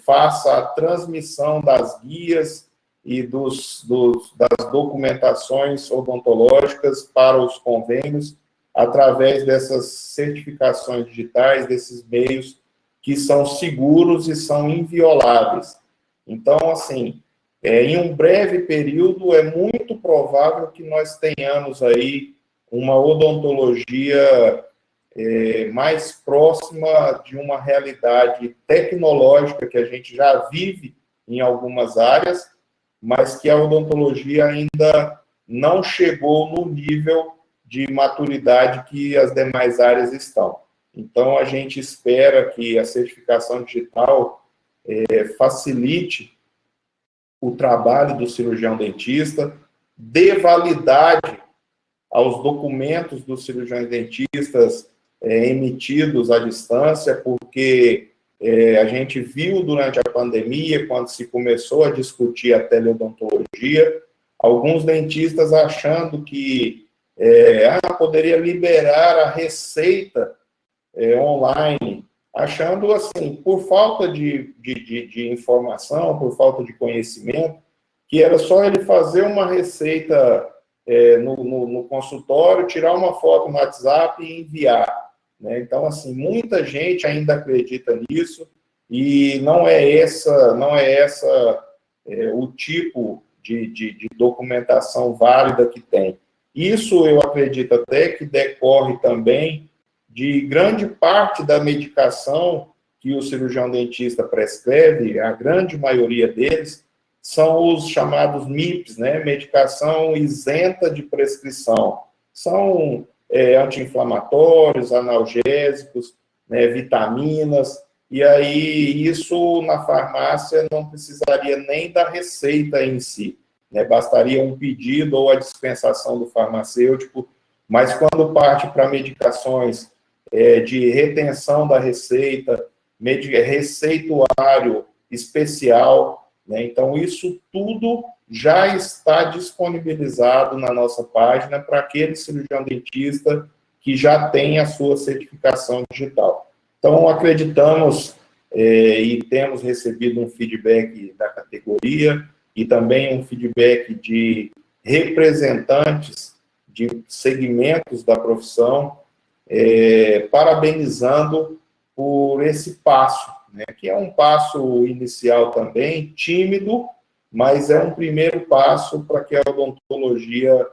B: faça a transmissão das guias e das documentações odontológicas para os convênios, através dessas certificações digitais, desses meios que são seguros e são invioláveis. Então, assim, em um breve período, é muito provável que nós tenhamos aí uma odontologia mais próxima de uma realidade tecnológica que a gente já vive em algumas áreas, mas que a odontologia ainda não chegou no nível de maturidade que as demais áreas estão. Então, a gente espera que a certificação digital facilite o trabalho do cirurgião dentista, dê validade aos documentos dos cirurgiões dentistas emitidos à distância, porque a gente viu durante a pandemia, quando se começou a discutir a teleodontologia, alguns dentistas achando que poderia liberar a receita online, achando assim, por falta de informação, por falta de conhecimento, que era só ele fazer uma receita no consultório, tirar uma foto no WhatsApp e enviar, né? Então, assim, muita gente ainda acredita nisso, e não é essa o tipo de documentação válida que tem. Isso eu acredito até que decorre também de grande parte da medicação que o cirurgião dentista prescreve, a grande maioria deles, são os chamados MIPs, né? Medicação isenta de prescrição. São anti-inflamatórios, analgésicos, né, vitaminas, e aí isso na farmácia não precisaria nem da receita em si, né? Bastaria um pedido ou a dispensação do farmacêutico, mas quando parte para medicações de retenção da receita, receituário especial, né? Então isso tudo já está disponibilizado na nossa página para aquele cirurgião dentista que já tem a sua certificação digital. Então, acreditamos e temos recebido um feedback da categoria e também um feedback de representantes de segmentos da profissão, parabenizando por esse passo, né, que é um passo inicial também, tímido, mas é um primeiro passo para que a odontologia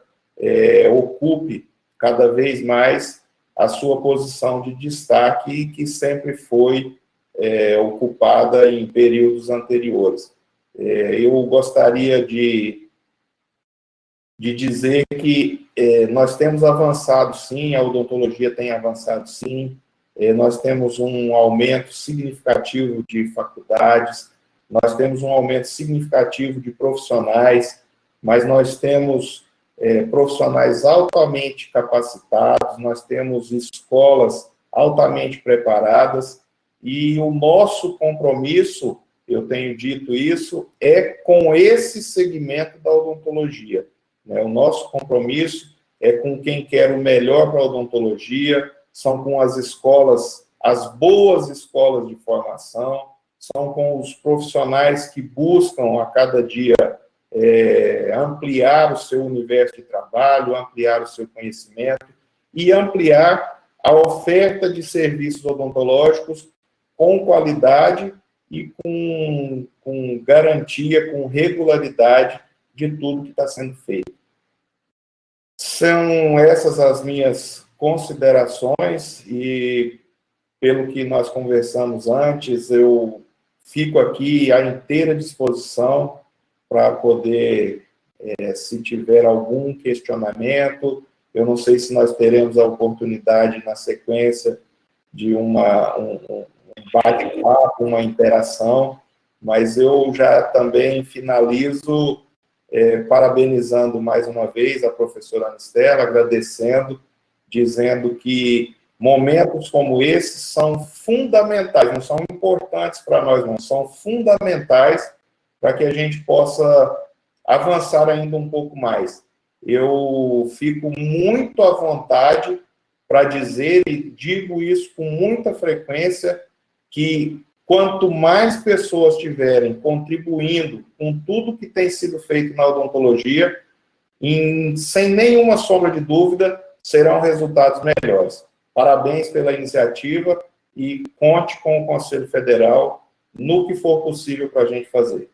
B: ocupe cada vez mais a sua posição de destaque, que sempre foi ocupada em períodos anteriores. Eu gostaria de dizer que nós temos avançado sim, a odontologia tem avançado sim, nós temos um aumento significativo de faculdades, nós temos um aumento significativo de profissionais, mas nós temos profissionais altamente capacitados, nós temos escolas altamente preparadas, e o nosso compromisso, eu tenho dito isso, é com esse segmento da odontologia, né? O nosso compromisso é com quem quer o melhor para a odontologia, são com as escolas, as boas escolas de formação, são com os profissionais que buscam a cada dia ampliar o seu universo de trabalho, ampliar o seu conhecimento e ampliar a oferta de serviços odontológicos com qualidade e com garantia, com regularidade de tudo que está sendo feito. São essas as minhas considerações e, pelo que nós conversamos antes, eu fico aqui à inteira disposição para poder, se tiver algum questionamento, eu não sei se nós teremos a oportunidade, na sequência, de um bate-papo, uma interação, mas eu já também finalizo parabenizando mais uma vez a professora Ana Estela, agradecendo, dizendo que momentos como esses são fundamentais, não são importantes para nós, não, são fundamentais para que a gente possa avançar ainda um pouco mais. Eu fico muito à vontade para dizer, e digo isso com muita frequência, que quanto mais pessoas tiverem contribuindo com tudo que tem sido feito na odontologia, sem nenhuma sombra de dúvida, serão resultados melhores. Parabéns pela iniciativa e conte com o Conselho Federal no que for possível para a gente fazer.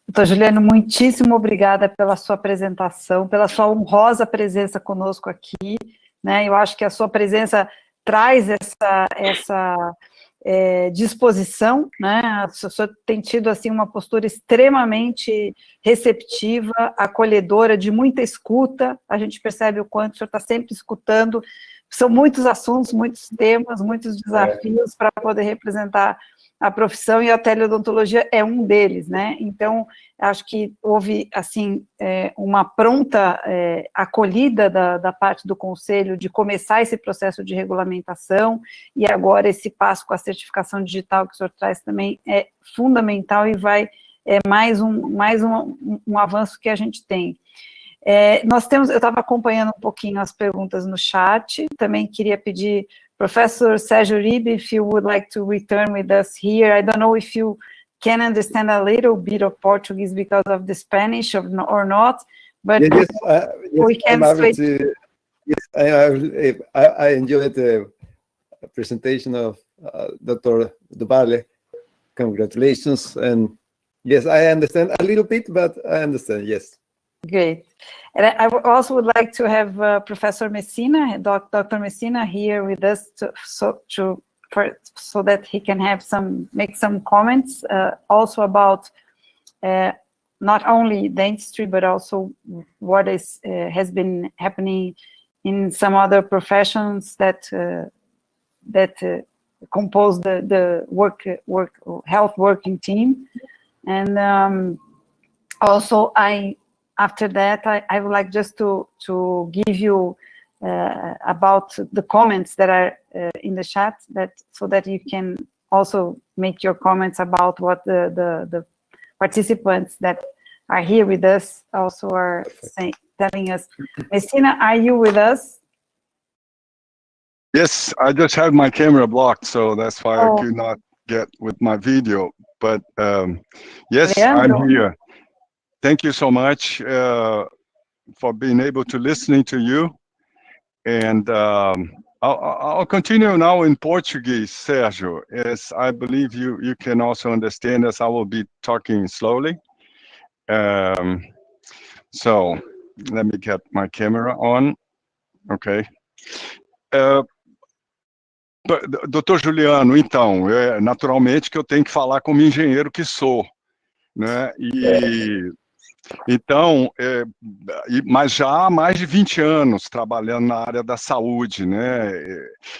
A: Doutor Juliano, muitíssimo obrigada pela sua apresentação, pela sua honrosa presença conosco aqui, né? Eu acho que a sua presença traz essa disposição, né? O senhor tem tido, assim, uma postura extremamente receptiva, acolhedora, de muita escuta, a gente percebe o quanto o senhor está sempre escutando, são muitos assuntos, muitos temas, muitos desafios para poder representar a profissão, e a teleodontologia é um deles, né? Então, acho que houve, assim, uma pronta acolhida da parte do Conselho de começar esse processo de regulamentação, e agora esse passo com a certificação digital que o senhor traz também é fundamental e mais um avanço que a gente tem. Eu estava acompanhando um pouquinho as perguntas no chat, também queria pedir, Professor Sérgio Uribe, if you would like to return with us here. I don't know if you can understand a little bit of Portuguese because of the Spanish or not, but
M: yes,
A: we can switch.
M: Yes, I enjoyed the presentation of Dr. Du Valle. Congratulations, and yes, I understand a little bit, but I understand, yes.
A: Great. And I also would like to have Professor Messina, Dr. Messina, here with us so that he can make some comments also about not only dentistry but also what has been happening in some other professions that compose the health working team, and also after that, I would like just to give you about the comments that are in the chat, so that you can also make your comments about what the participants that are here with us also are telling us. Messina, are you with us?
C: Yes, I just had my camera blocked, so that's why I could not get with my video. But yes,
A: Leandro.
C: I'm here. Thank you so much for being able to listening to you. And I'll continue now in Portuguese, Sergio, as I believe you can also understand, as I will be talking slowly. So let me get my camera on. Okay. Doutor Juliano, então, naturalmente que eu tenho que falar como engenheiro que sou, né? Então, mas já há mais de 20 anos trabalhando na área da saúde, né?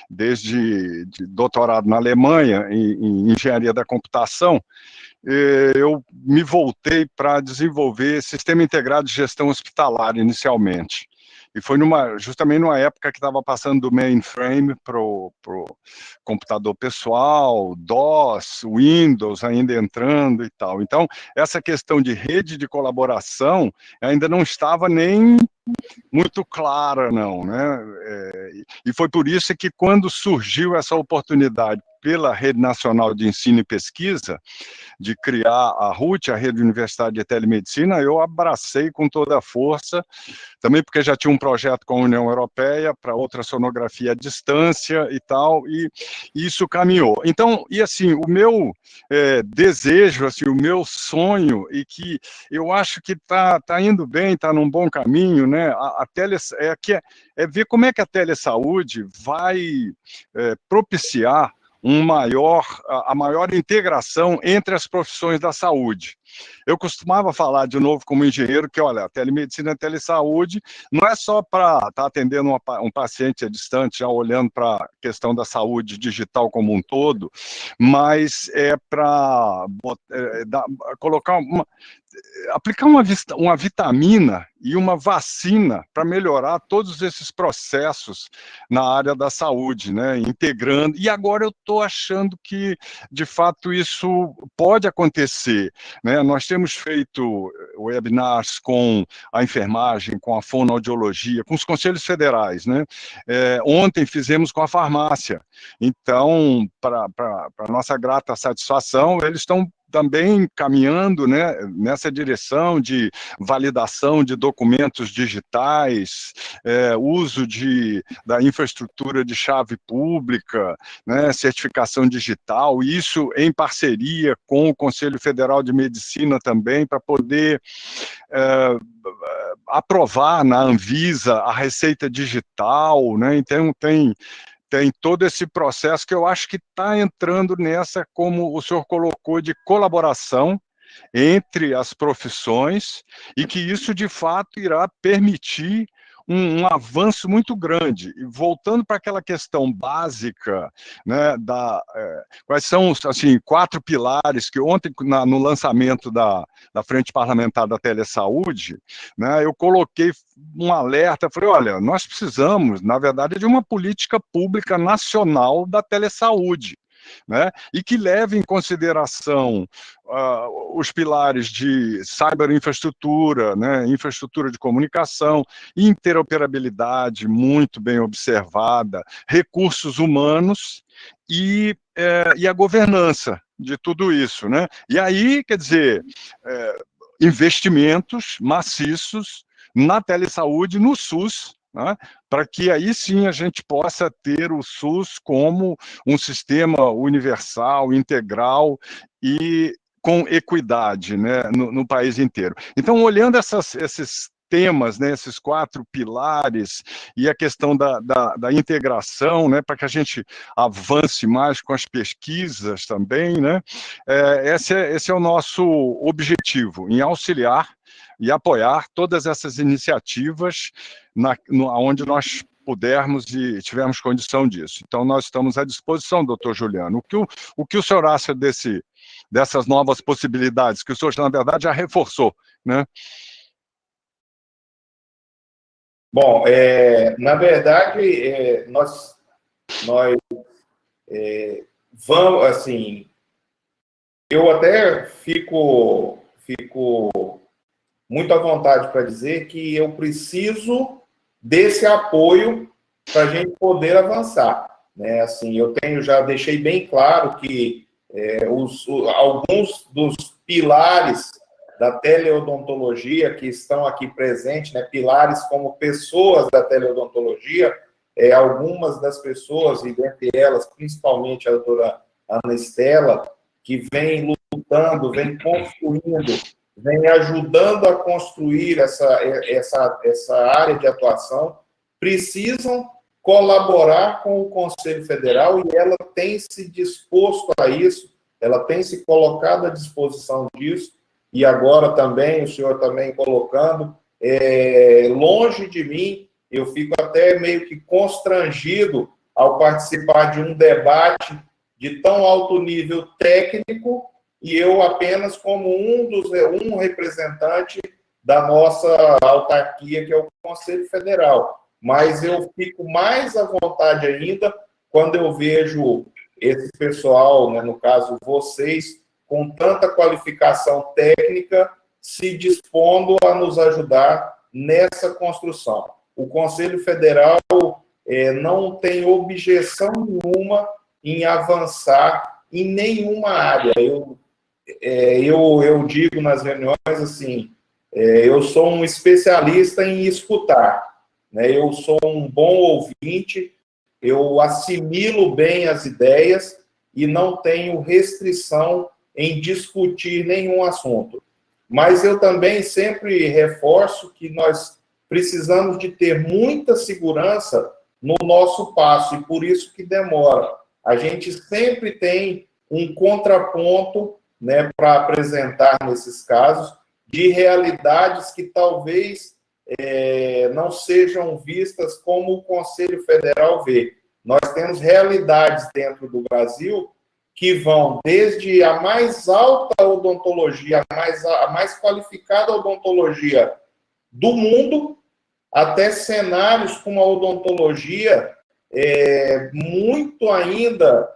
C: Desde doutorado na Alemanha em engenharia da computação, eu me voltei para desenvolver sistema integrado de gestão hospitalar inicialmente. E foi justamente numa época que estava passando do mainframe para o computador pessoal, DOS, Windows ainda entrando e tal. Então, essa questão de rede de colaboração ainda não estava nem muito clara, não, né? E foi por isso que, quando surgiu essa oportunidade pela Rede Nacional de Ensino e Pesquisa, de criar a RUT, a Rede Universitária de Telemedicina, eu abracei com toda a força, também porque já tinha um projeto com a União Europeia para ultrassonografia à distância e tal, e isso caminhou. Então, e assim, o meu desejo, assim, o meu sonho, e que eu acho que está indo bem, está num bom caminho, né? É ver como é que a telesaúde vai propiciar a maior integração entre as profissões da saúde. Eu costumava falar, de novo, como engenheiro, que, olha, a telemedicina e a telesaúde não é só para estar atendendo um paciente à distância, já olhando para a questão da saúde digital como um todo, mas é para colocar aplicar uma vitamina e uma vacina para melhorar todos esses processos na área da saúde, né, integrando. E agora eu estou achando que, de fato, isso pode acontecer, né? Nós temos feito webinars com a enfermagem, com a fonoaudiologia, com os conselhos federais, né? Ontem fizemos com a farmácia. Então, para nossa grata satisfação, eles estão também caminhando, né, nessa direção de validação de documentos digitais, uso da infraestrutura de chave pública, né, certificação digital, isso em parceria com o Conselho Federal de Medicina também, para poder aprovar na Anvisa a receita digital, né? Então tem todo esse processo que eu acho que está entrando nessa, como o senhor colocou, de colaboração entre as profissões, e que isso, de fato, irá permitir um avanço muito grande. E voltando para aquela questão básica, né, quais são os, assim, 4 pilares que ontem, no lançamento da Frente Parlamentar da Telesaúde, né, eu coloquei um alerta, falei, olha, nós precisamos, na verdade, de uma política pública nacional da telesaúde, né, e que leve em consideração os pilares de cyberinfraestrutura, né, infraestrutura de comunicação, interoperabilidade muito bem observada, recursos humanos e a governança de tudo isso, né? E aí, quer dizer, investimentos maciços na telesaúde, no SUS, né, para que aí sim a gente possa ter o SUS como um sistema universal, integral e com equidade, né, no país inteiro. Então, olhando esses temas, né, esses 4 pilares, e a questão da integração, né, para que a gente avance mais com as pesquisas também, né, esse é o nosso objetivo, em auxiliar e apoiar todas essas iniciativas onde nós pudermos e tivermos condição disso. Então, nós estamos à disposição, doutor Juliano. O que o senhor acha dessas novas possibilidades, que o senhor, na verdade, já reforçou, né?
B: Bom, na verdade, nós vamos, assim, eu até fico muito à vontade para dizer que eu preciso desse apoio para a gente poder avançar, né? Assim, já deixei bem claro que alguns dos pilares da teleodontologia que estão aqui presentes, né, pilares como pessoas da teleodontologia, algumas das pessoas, e dentre elas, principalmente a doutora Ana Estela, que vem lutando, vem construindo, vem ajudando a construir essa área de atuação, precisam colaborar com o Conselho Federal, e ela tem se disposto a isso, ela tem se colocado à disposição disso, e agora também, o senhor também colocando, longe de mim, eu fico até meio que constrangido ao participar de um debate de tão alto nível técnico, e eu apenas como um representante da nossa autarquia, que é o Conselho Federal. Mas eu fico mais à vontade ainda quando eu vejo esse pessoal, né, no caso vocês, com tanta qualificação técnica, se dispondo a nos ajudar nessa construção. O Conselho Federal não tem objeção nenhuma em avançar em nenhuma área. Eu digo nas reuniões assim, eu sou um especialista em escutar, né? Eu sou um bom ouvinte, eu assimilo bem as ideias e não tenho restrição em discutir nenhum assunto. Mas eu também sempre reforço que nós precisamos de ter muita segurança no nosso passo, e por isso que demora. A gente sempre tem um contraponto, né, para apresentar nesses casos, de realidades que talvez não sejam vistas como o Conselho Federal vê. Nós temos realidades dentro do Brasil que vão desde a mais alta odontologia, a mais qualificada odontologia do mundo, até cenários com uma odontologia muito ainda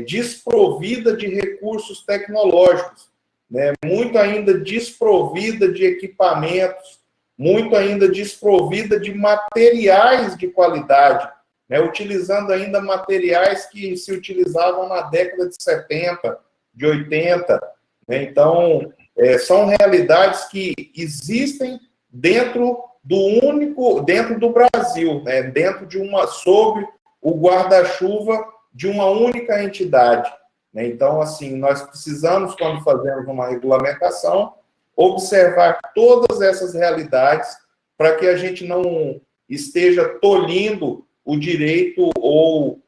B: desprovida de recursos tecnológicos, né? Muito ainda desprovida de equipamentos, muito ainda desprovida de materiais de qualidade, né? Utilizando ainda materiais que se utilizavam na década de 70, de 80. Né? Então, são realidades que existem dentro do Brasil, né? Dentro de sob o guarda-chuva de uma única entidade. Né? Então, assim, nós precisamos, quando fazemos uma regulamentação, observar todas essas realidades para que a gente não esteja tolhindo o direito ou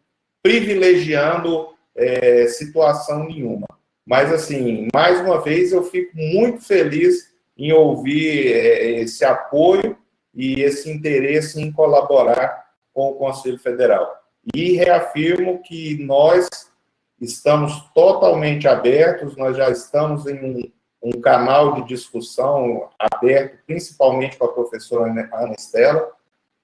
B: privilegiando situação nenhuma. Mas, assim, mais uma vez, eu fico muito feliz em ouvir esse apoio e esse interesse em colaborar com o Conselho Federal. E reafirmo que nós estamos totalmente abertos, nós já estamos em um canal de discussão aberto, principalmente com a professora Ana Estela,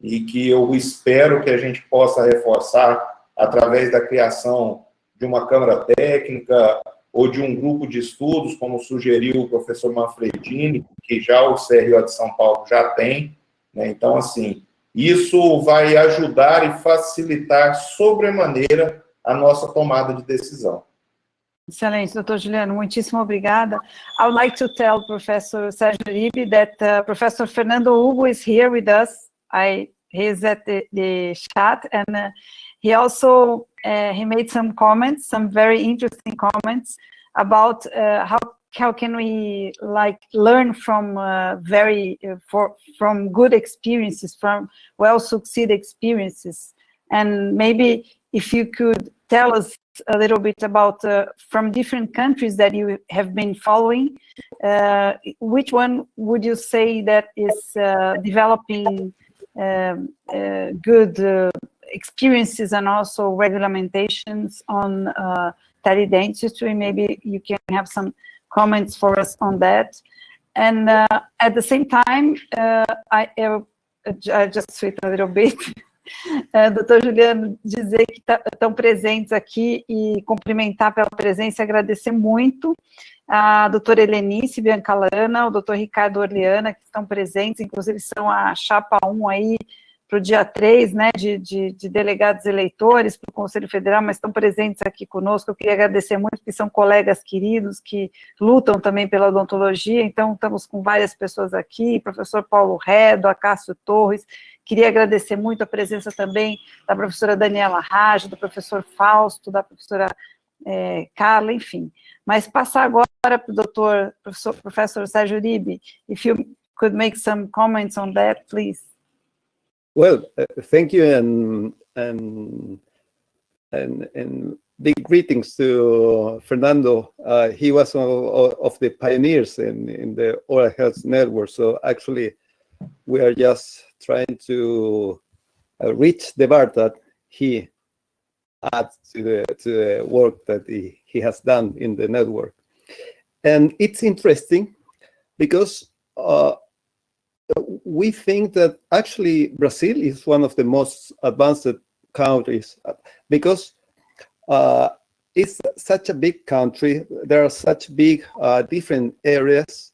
B: e que eu espero que a gente possa reforçar através da criação de uma câmara técnica ou de um grupo de estudos, como sugeriu o professor Manfredini, que já o CRO de São Paulo já tem, né? Então, assim, isso vai ajudar e facilitar sobremaneira a nossa tomada de decisão.
A: Excelente, Dr. Juliano, muitíssimo obrigada. I would like to tell Professor Sérgio Uribe that Professor Fernando Hugo is here with us. He's at the chat, and he also he made some comments, some very interesting comments about how can we learn from from good experiences, from well-succeeded experiences, and maybe if you could tell us a little bit about from different countries that you have been following, which one would you say that is developing good experiences and also regulamentations on teledentistry? Maybe you can have some comments for us on that. And at the same time, I just switch a little bit. Doutor Juliano, dizer que estão presentes aqui e cumprimentar pela presença e agradecer muito a doutora Helenice Biancalana, o doutor Ricardo Orleana, que estão presentes, inclusive são a chapa 1 aí para o dia 3, né, de delegados eleitores para o Conselho Federal, mas estão presentes aqui conosco. Eu queria agradecer muito, porque são colegas queridos que lutam também pela odontologia, então estamos com várias pessoas aqui, professor Paulo Redo, Acácio Torres. Queria agradecer muito a presença também da professora Daniela Rajo, do professor Fausto, da professora Carla, enfim. Mas passar agora para o professor Sérgio Uribe, if you could make some comments on that, please.
M: Well, thank you, and big greetings to Fernando. He was of the pioneers in the oral health network. So actually, we are just trying to reach the bar that he adds to the work that he has done in the network. And it's interesting because we think that actually Brazil is one of the most advanced countries because it's such a big country. There are such big different areas.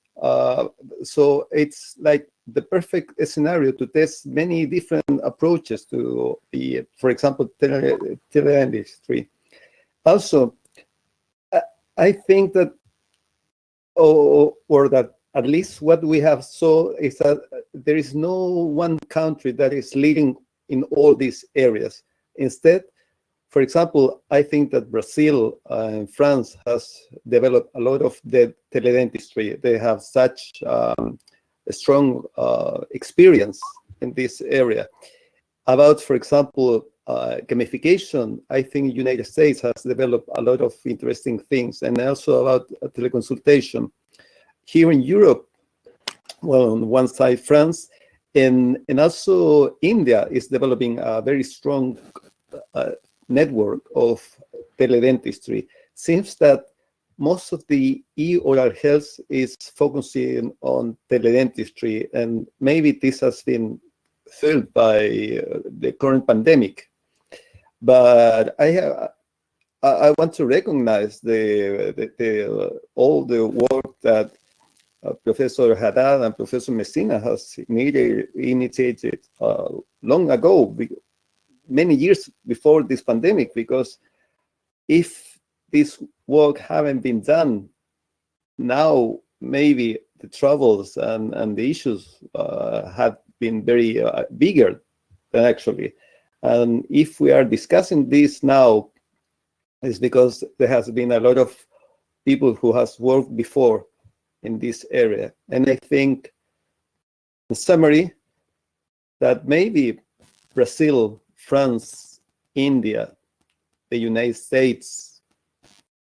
M: So it's like the perfect scenario to test many different approaches to the, for example, teleindustry. Also, I think that, or that at least what we have saw is that there is no one country that is leading in all these areas. Instead, for example, I think that Brazil and France has developed a lot of the teledentistry. They have such a strong experience in this area. About, for example, gamification, I think the United States has developed a lot of interesting things, and also about teleconsultation. Here in Europe, well, on one side, France, and also India is developing a very strong network of teledentistry. Seems that most of the e-oral health is focusing on teledentistry, and maybe this has been filled by the current pandemic. But I want to recognize all the work that Professor Haddad and Professor Messina has initiated long ago, many years before this pandemic, because if this work hadn't been done, now maybe the troubles and the issues had been very bigger than actually. And if we are discussing this now, it's because there has been a lot of people who has worked before in this area. And I think, in summary, that maybe Brazil, France, India, the United States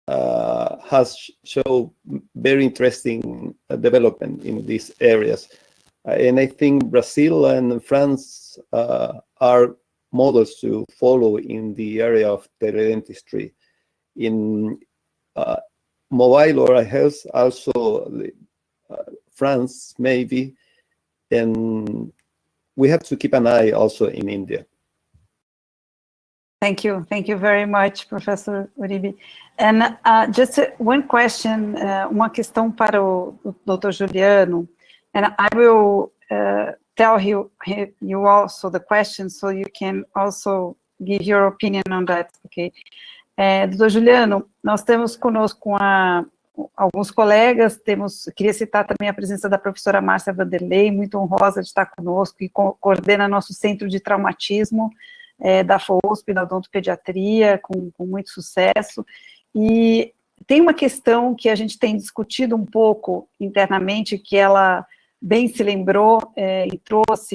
M: has shown very interesting development in these areas. And I think Brazil and France are models to follow in the area of teledentistry. In mobile oral health, also France maybe, and we have to keep an eye also in India.
A: Thank you very much, Professor Uribe. And just one question, uma questão para o Dr. Juliano, and I will tell you also the question so you can also give your opinion on that, okay? Dr. Juliano, nós temos conosco alguns colegas, queria citar também a presença da professora Márcia Vanderlei, muito honrosa de estar conosco, e coordena nosso centro de traumatismo da FOSP, da odontopediatria, com muito sucesso. E tem uma questão que a gente tem discutido um pouco internamente, que ela bem se lembrou e trouxe.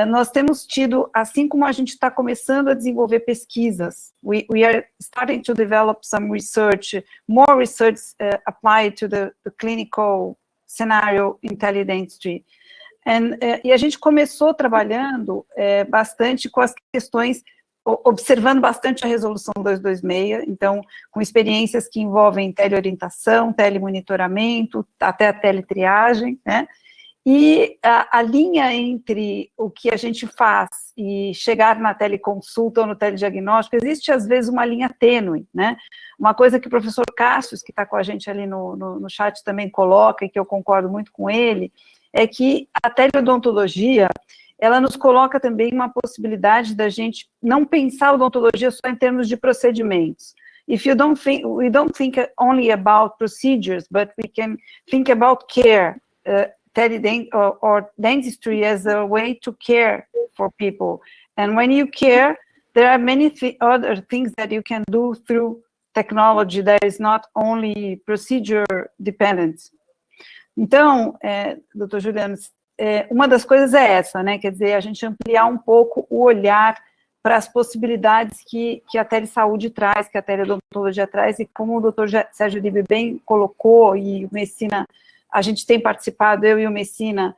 A: Nós temos tido, assim como a gente está começando a desenvolver pesquisas, we are starting to develop some research, more research applied to the clinical scenario in teledentistry. E a gente começou trabalhando bastante com as questões, observando bastante a resolução 226, então, com experiências que envolvem teleorientação, telemonitoramento, até a teletriagem, né? E a linha entre o que a gente faz e chegar na teleconsulta ou no telediagnóstico, existe às vezes uma linha tênue, né? Uma coisa que o professor Cássio, que está com a gente ali no chat, também coloca, e que eu concordo muito com ele, é que a teleodontologia, ela nos coloca também uma possibilidade da gente não pensar a odontologia só em termos de procedimentos. If you don't think, we don't think only about procedures, but we can think about care, or dentistry as a way to care for people. And when you care, there are many other things that you can do through technology that is not only procedure dependent. Então, doutor Juliano, uma das coisas é essa, né? Quer dizer, a gente ampliar um pouco o olhar para as possibilidades que a telesaúde traz, que a teleodontologia traz, e como o doutor Sérgio Uribe bem colocou, e o Messina, a gente tem participado, eu e o Messina,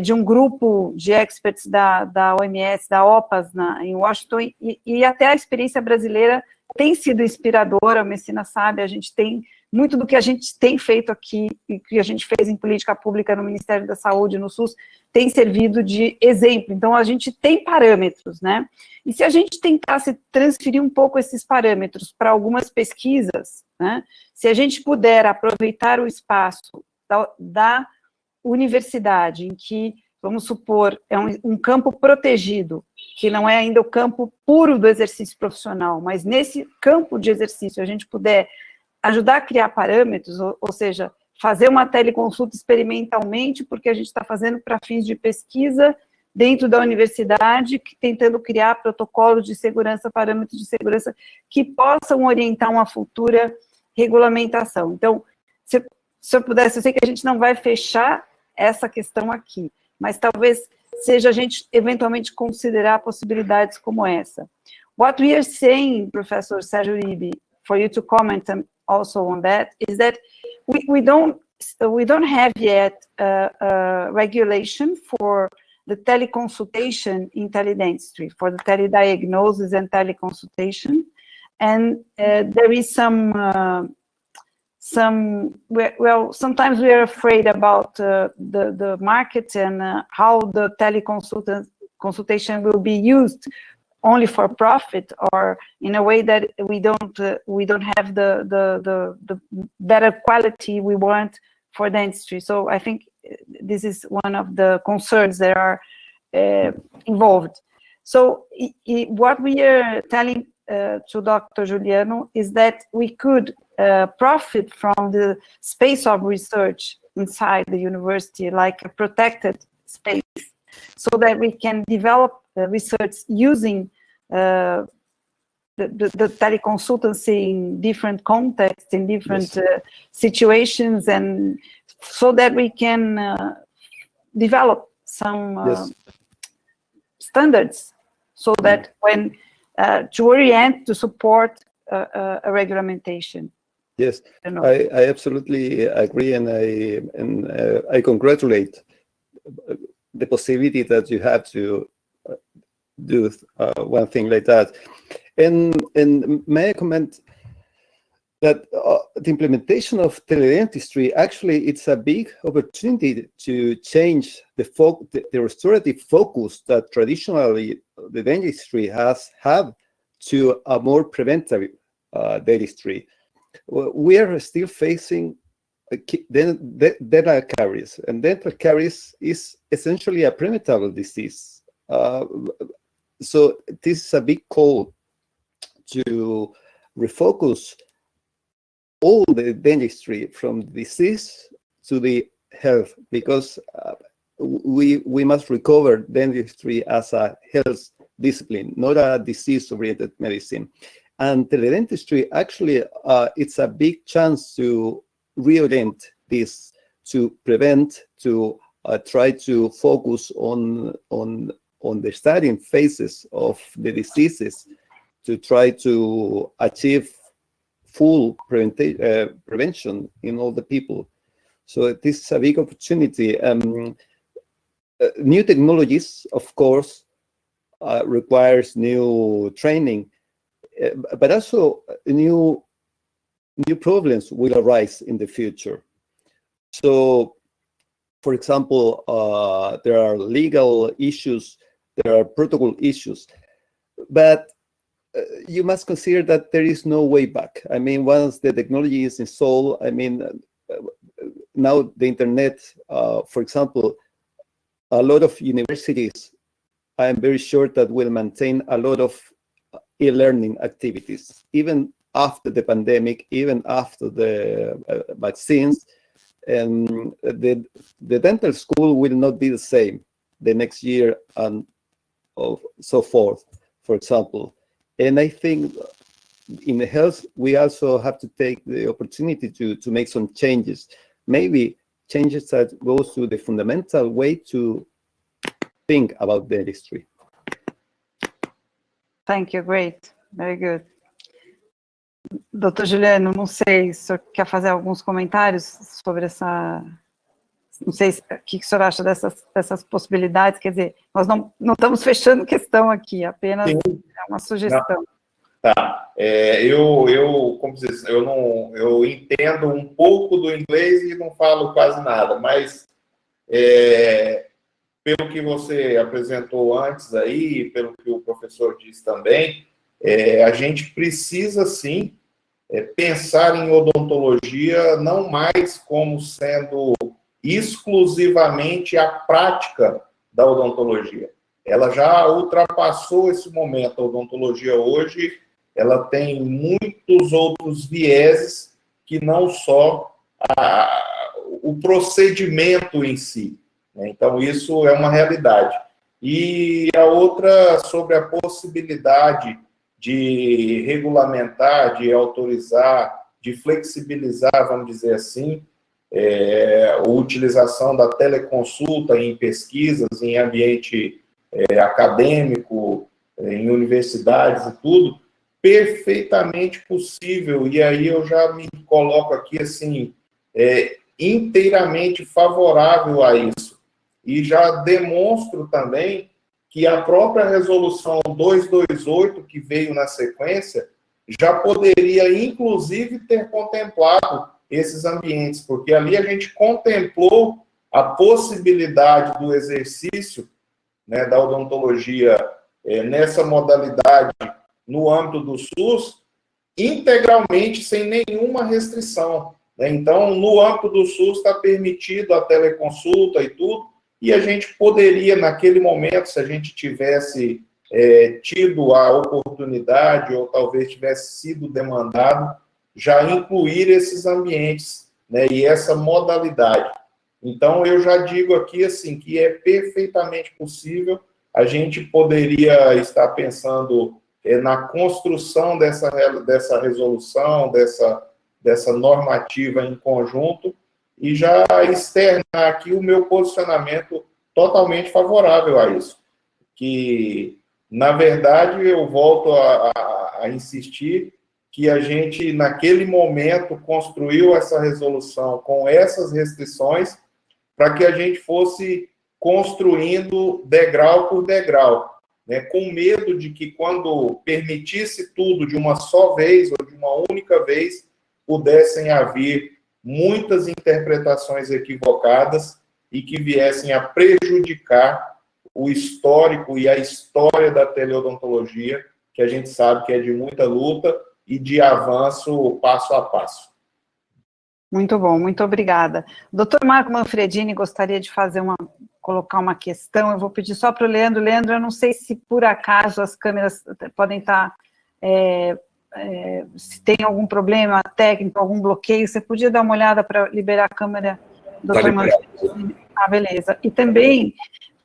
A: de um grupo de experts da OMS, da OPAS, em Washington, e até a experiência brasileira tem sido inspiradora, o Messina sabe, a gente tem, muito do que a gente tem feito aqui, e que a gente fez em política pública no Ministério da Saúde, no SUS, tem servido de exemplo. Então, a gente tem parâmetros, né? E se a gente tentasse transferir um pouco esses parâmetros para algumas pesquisas, né? Se a gente puder aproveitar o espaço da universidade, em que vamos supor, é um campo protegido, que não é ainda o campo puro do exercício profissional, mas nesse campo de exercício a gente puder ajudar a criar parâmetros, ou seja, fazer uma teleconsulta experimentalmente, porque a gente está fazendo para fins de pesquisa dentro da universidade, tentando criar protocolos de segurança, parâmetros de segurança que possam orientar uma futura regulamentação. Então, se eu pudesse, eu sei que a gente não vai fechar essa questão aqui, mas talvez seja a gente eventualmente considerar possibilidades como essa. What we are saying, Professor Sérgio Uribe, for you to comment also on that, is that we don't have yet a regulation for the teleconsultation in teledentistry, for the telediagnosis and teleconsultation, and there is sometimes we are afraid about the market and how the teleconsultation will be used only for profit, or in a way that we don't have the better quality we want for dentistry. So I think this is one of the concerns that are involved. So what we are telling to Dr. Juliano is that we could profit from the space of research inside the university, like a protected space, so that we can develop research using the teleconsultancy in different contexts, in different situations, and so that we can develop some standards, so that when to orient, to support a regulation.
M: Yes, I absolutely agree, and I congratulate the possibility that you have to do one thing like that. And may I comment that the implementation of teledentistry, actually, it's a big opportunity to change the restorative focus that traditionally the dentistry has had to a more preventive dentistry. We are still facing dental caries, and dental caries is essentially a preventable disease. So this is a big call to refocus all the dentistry from disease to the health, because we must recover dentistry as a health discipline, not a disease-oriented medicine. And teledentistry, actually, it's a big chance to reorient this, to prevent, to try to focus on the starting phases of the diseases, to try to achieve full prevention in all the people. So this is a big opportunity. New technologies, of course, requires new training, but also new problems will arise in the future. So, for example, there are legal issues, there are protocol issues, but you must consider that there is no way back. I mean, once the technology is installed, I mean, now the internet, for example, a lot of universities, I am very sure that will maintain a lot of e-learning activities, even after the pandemic, even after the vaccines, and the dental school will not be the same the next year and so forth, for example. And I think in the health, we also have to take the opportunity to make some changes, maybe changes that goes to the fundamental way to think about dentistry.
A: Thank you, great, very good. Doutor Juliano, não sei se o senhor quer fazer alguns comentários sobre essa... Não sei o que o senhor acha dessas possibilidades, quer dizer, nós não estamos fechando questão aqui, apenas é uma sugestão.
B: Não. Tá, como dizer, eu entendo um pouco do inglês e não falo quase nada, mas pelo que você apresentou antes aí, pelo que o professor disse também, a gente precisa sim pensar em odontologia não mais como sendo exclusivamente a prática da odontologia. Ela já ultrapassou esse momento. A odontologia hoje, ela tem muitos outros vieses que não só o procedimento em si, né? Então, isso é uma realidade. E a outra, sobre a possibilidade de regulamentar, de autorizar, de flexibilizar, vamos dizer assim, a utilização da teleconsulta em pesquisas, em ambiente acadêmico, em universidades e tudo, perfeitamente possível. E aí eu já me coloco aqui, assim, inteiramente favorável a isso. E já demonstro também que a própria resolução 228, que veio na sequência, já poderia, inclusive, ter contemplado esses ambientes, porque ali a gente contemplou a possibilidade do exercício, né, da odontologia nessa modalidade no âmbito do SUS, integralmente, sem nenhuma restrição, né? Então, no âmbito do SUS está permitido a teleconsulta e tudo, e a gente poderia, naquele momento, se a gente tivesse tido a oportunidade, ou talvez tivesse sido demandado, já incluir esses ambientes, né, e essa modalidade. Então, eu já digo aqui, assim, que é perfeitamente possível. A gente poderia estar pensando na construção dessa resolução, dessa normativa em conjunto, e já externar aqui o meu posicionamento totalmente favorável a isso. Que, na verdade, eu volto a insistir que a gente, naquele momento, construiu essa resolução com essas restrições para que a gente fosse construindo degrau por degrau, né, com medo de que, quando permitisse tudo de uma só vez ou de uma única vez, pudessem haver muitas interpretações equivocadas e que viessem a prejudicar o histórico e a história da teleodontologia, que a gente sabe que é de muita luta e de avanço passo a passo.
A: Muito bom, muito obrigada. Doutor Marco Manfredini gostaria de colocar uma questão. Eu vou pedir só para o Leandro. Leandro, eu não sei se por acaso as câmeras podem estar... se tem algum problema técnico, algum bloqueio, você podia dar uma olhada para liberar a câmera, doutor Manfredini? Ah, beleza. E também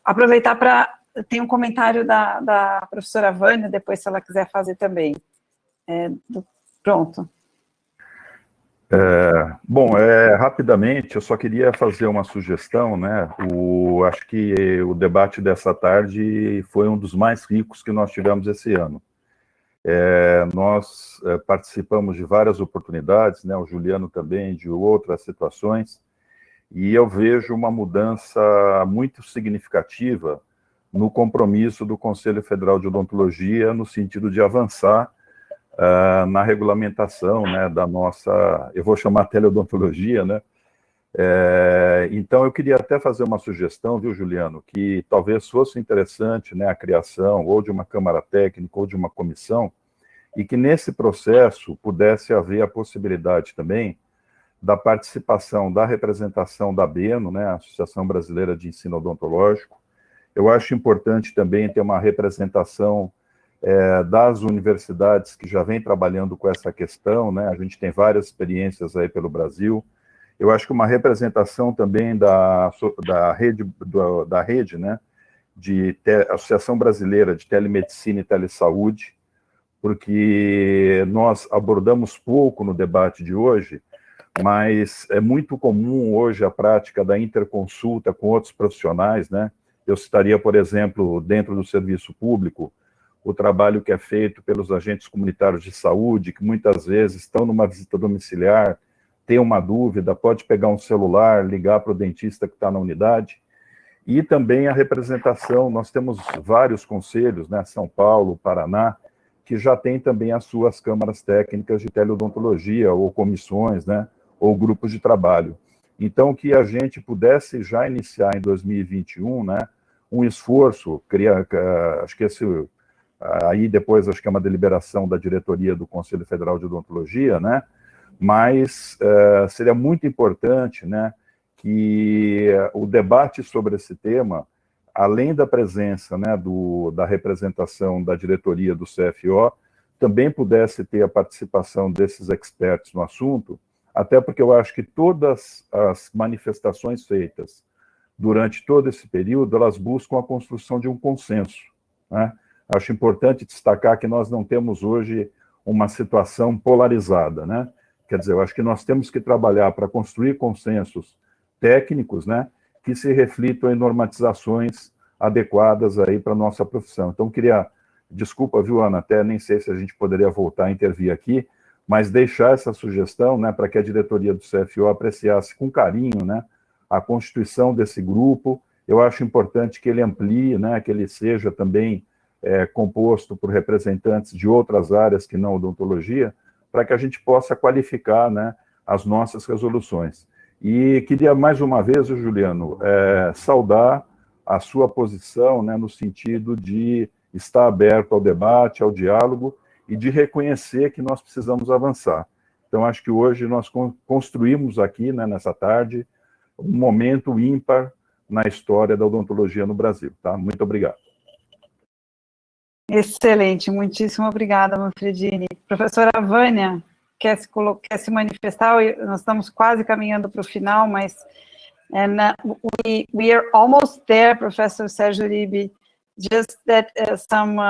A: aproveitar para... Tem um comentário da professora Vânia, depois, se ela quiser fazer também. Pronto.
K: Bom, rapidamente, eu só queria fazer uma sugestão, né? Acho que o debate dessa tarde foi um dos mais ricos que nós tivemos esse ano. Nós participamos de várias oportunidades, né? O Juliano também, de outras situações, e eu vejo uma mudança muito significativa no compromisso do Conselho Federal de Odontologia, no sentido de avançar na regulamentação, né, da nossa, eu vou chamar teleodontologia, né? Então, eu queria até fazer uma sugestão, viu, Juliano, que talvez fosse interessante, né, a criação ou de uma Câmara Técnica ou de uma comissão, e que nesse processo pudesse haver a possibilidade também da participação, da representação da ABENO, né, a Associação Brasileira de Ensino Odontológico. Eu acho importante também ter uma representação das universidades que já vem trabalhando com essa questão, né? A gente tem várias experiências aí pelo Brasil. Eu acho que uma representação também da rede, né? Associação Brasileira de Telemedicina e Telesaúde, porque nós abordamos pouco no debate de hoje, mas é muito comum hoje a prática da interconsulta com outros profissionais, né? Eu citaria, por exemplo, dentro do serviço público, o trabalho que é feito pelos agentes comunitários de saúde, que muitas vezes estão numa visita domiciliar, tem uma dúvida, pode pegar um celular, ligar para o dentista que está na unidade, e também a representação, nós temos vários conselhos, né, São Paulo, Paraná, que já tem também as suas câmaras técnicas de teleodontologia, ou comissões, né, ou grupos de trabalho. Então, que a gente pudesse já iniciar em 2021, né, um esforço, acho que aí depois acho que é uma deliberação da diretoria do Conselho Federal de Odontologia, né, mas seria muito importante, né, que o debate sobre esse tema além da presença, né, da representação da diretoria do CFO, também pudesse ter a participação desses experts no assunto, até porque eu acho que todas as manifestações feitas durante todo esse período, elas buscam a construção de um consenso, né? Acho importante destacar que nós não temos hoje uma situação polarizada, né? Quer dizer, eu acho que nós temos que trabalhar para construir consensos técnicos, né, que se reflitam em normatizações adequadas aí para a nossa profissão. Então, desculpa, viu, Ana, até nem sei se a gente poderia voltar a intervir aqui, mas deixar essa sugestão, né, para que a diretoria do CFO apreciasse com carinho, né, a constituição desse grupo. Eu acho importante que ele amplie, né, que ele seja também composto por representantes de outras áreas que não odontologia, para que a gente possa qualificar, né, as nossas resoluções. E queria, mais uma vez, Juliano, saudar a sua posição, né, no sentido de estar aberto ao debate, ao diálogo, e de reconhecer que nós precisamos avançar. Então, acho que hoje nós construímos aqui, né, nessa tarde, um momento ímpar na história da odontologia no Brasil. Tá? Muito obrigado.
A: Excelente, muitíssimo obrigada, Manfredini. Professora Vânia, quer se manifestar? Nós estamos quase caminhando para o final, mas we are almost there, Professor Sérgio Uribe. Just that some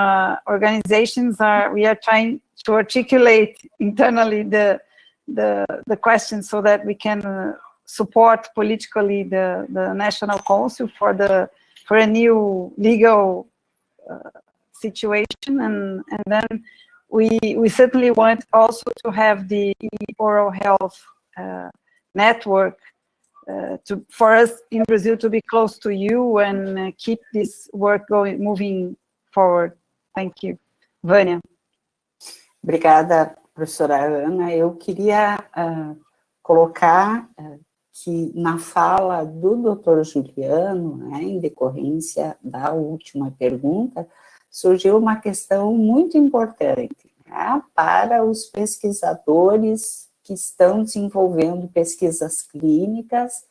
A: organizations we are trying to articulate internally the questions so that we can support politically the National Council for a new legal situation, and then we certainly want also to have the oral health network for us in Brazil to be close to you and keep this work moving forward. Thank you. Vânia.
I: Obrigada, professora Ana. Eu queria colocar que na fala do doutor Juliano, né, em decorrência da última pergunta, surgiu uma questão muito importante, né, para os pesquisadores que estão desenvolvendo pesquisas clínicas,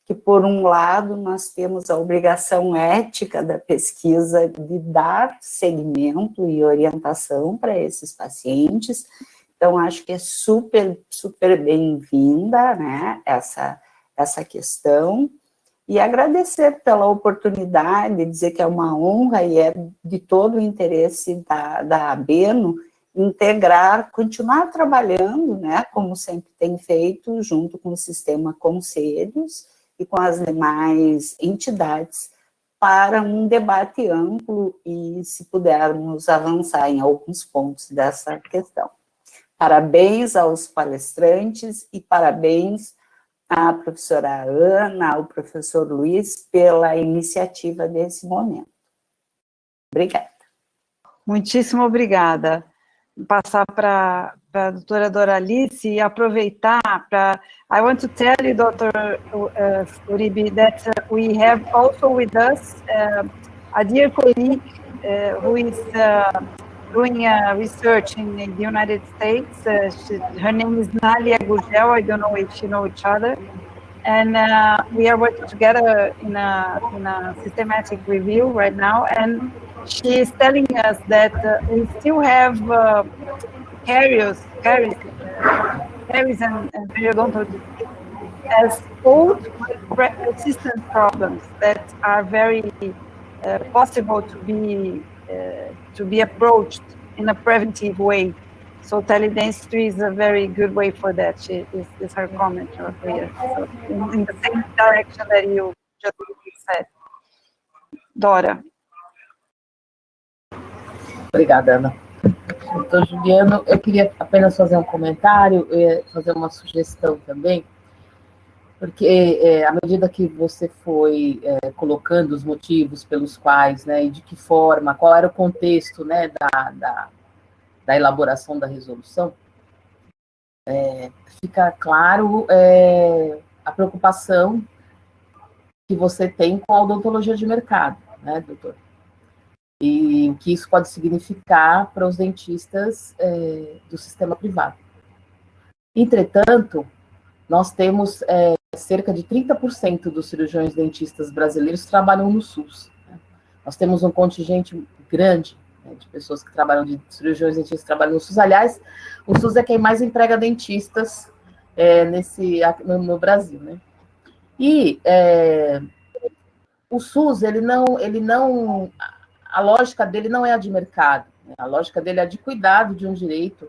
I: que, por um lado, nós temos a obrigação ética da pesquisa de dar seguimento e orientação para esses pacientes. Então, acho que é super, super bem-vinda, né, essa questão, e agradecer pela oportunidade, dizer que é uma honra e é de todo o interesse da ABENO integrar, continuar trabalhando, né, como sempre tem feito, junto com o sistema Conselhos e com as demais entidades, para um debate amplo e, se pudermos, avançar em alguns pontos dessa questão. Parabéns aos palestrantes e parabéns à professora Ana, ao professor Luiz, pela iniciativa desse momento. Obrigada.
A: Muitíssimo obrigada. Passar para a doutora Doralice e aproveitar para... I want to tell you, Dr. Uribe, that we have also with us a dear colleague who is doing research in the United States. Her name is Nalia Gurgel. I don't know if you know each other. And we are working together in a systematic review right now. And she is telling us that we still have caries and periodontal as old persistent problems that are very possible to be approached in a preventive way. So teledentistry is a very good way for that. Is her comment here. So in the same direction that you just said. Dora.
H: Obrigada, Ana. Doutor Juliano, eu queria apenas fazer um comentário, fazer uma sugestão também, porque à medida que você foi colocando os motivos pelos quais, né, e de que forma, qual era o contexto, né, da elaboração da resolução, fica claro a preocupação que você tem com a odontologia de mercado, né, doutor? E o que isso pode significar para os dentistas do sistema privado. Entretanto, nós temos cerca de 30% dos cirurgiões dentistas brasileiros trabalham no SUS. Né? Nós temos um contingente grande, né, de pessoas que trabalham, de cirurgiões dentistas que trabalham no SUS. Aliás, o SUS é quem mais emprega dentistas no Brasil, né? E o SUS, a lógica dele não é a de mercado, né? A lógica dele é a de cuidado de um direito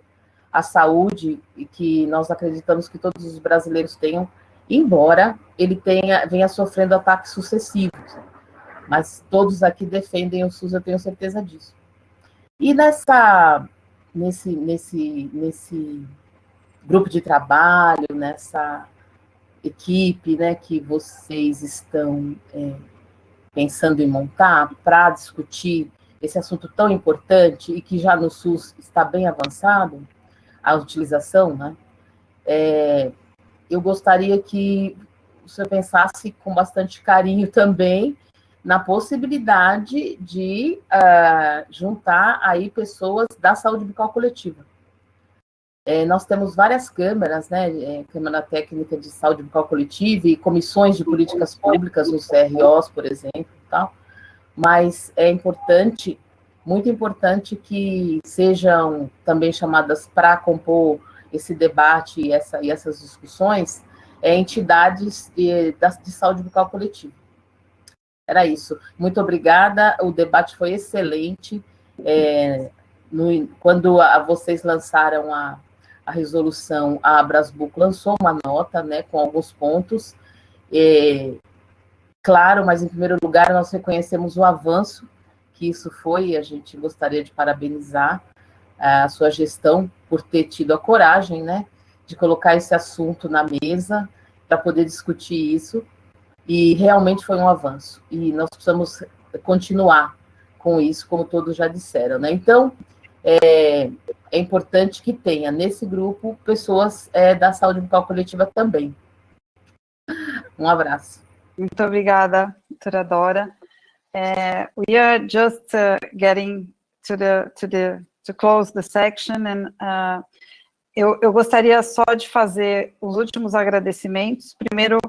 H: à saúde, e que nós acreditamos que todos os brasileiros tenham, embora ele venha sofrendo ataques sucessivos. Mas todos aqui defendem o SUS, eu tenho certeza disso. E nesse grupo de trabalho, nessa equipe, né, que vocês estão pensando em montar para discutir esse assunto tão importante e que já no SUS está bem avançado, a utilização, né, eu gostaria que o senhor pensasse com bastante carinho também na possibilidade de juntar aí pessoas da saúde bucal coletiva. Nós temos várias câmaras, né, Câmara Técnica de Saúde Bucal Coletiva e comissões de políticas públicas nos CROs, por exemplo, tal, mas é importante, muito importante, que sejam também chamadas para compor esse debate e essas discussões, entidades de saúde bucal coletiva. Era isso. Muito obrigada, o debate foi excelente. Quando vocês lançaram a resolução, a Abrasbuco lançou uma nota, né, com alguns pontos, claro, mas em primeiro lugar nós reconhecemos o avanço que isso foi, e a gente gostaria de parabenizar a sua gestão por ter tido a coragem, né, de colocar esse assunto na mesa para poder discutir isso, e realmente foi um avanço, e nós precisamos continuar com isso, como todos já disseram, né? Então, é importante que tenha nesse grupo pessoas da saúde bucal coletiva também. Um abraço.
A: Muito obrigada, doutora Dora. We are just getting to close the section, and eu gostaria só de fazer os últimos agradecimentos. Primeiro,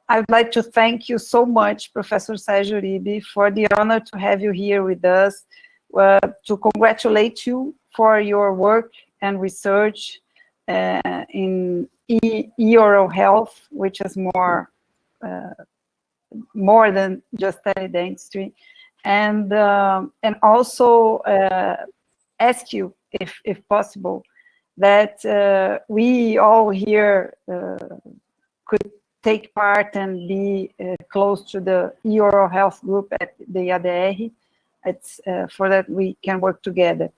A: I would like to thank you so much, Professor Sérgio Uribe, for the honor to have you here with us, to congratulate you for your work and research in oral health, which is more than just teledentistry, and also ask you, if possible, that we all here could take part and be close to the oral health group at the ADR. It's for that we can work together.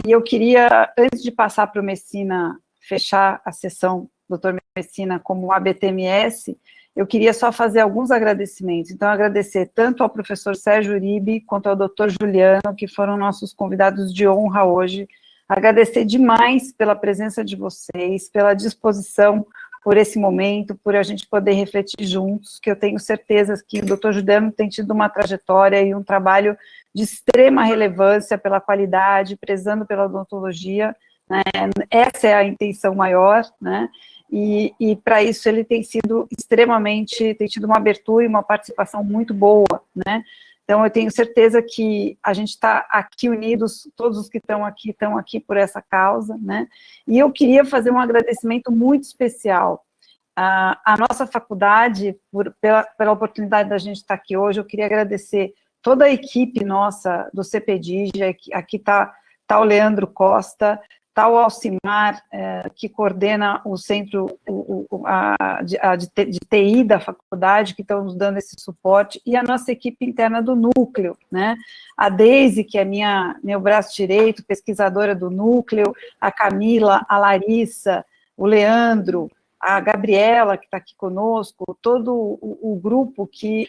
A: E eu queria, antes de passar para o Messina fechar a sessão, doutor Messina, como ABTMS, eu queria só fazer alguns agradecimentos. Então, agradecer tanto ao professor Sérgio Uribe quanto ao doutor Juliano, que foram nossos convidados de honra hoje. Agradecer demais pela presença de vocês, pela disposição por esse momento, por a gente poder refletir juntos, que eu tenho certeza que o doutor Juliano tem tido uma trajetória e um trabalho de extrema relevância pela qualidade, prezando pela odontologia, né? Essa é a intenção maior, né? E para isso ele tem sido tem tido uma abertura e uma participação muito boa, né? Então eu tenho certeza que a gente está aqui unidos, todos os que estão aqui por essa causa, né? E eu queria fazer um agradecimento muito especial à nossa faculdade, pela oportunidade da gente estar aqui hoje. Eu queria agradecer toda a equipe nossa do CPDIG, aqui está o Leandro Costa, está o Alcimar, que coordena o centro de TI da faculdade, que estão nos dando esse suporte, e a nossa equipe interna do núcleo, né? A Deise, que é meu braço direito, pesquisadora do núcleo, a Camila, a Larissa, o Leandro, a Gabriela, que está aqui conosco, todo o grupo que,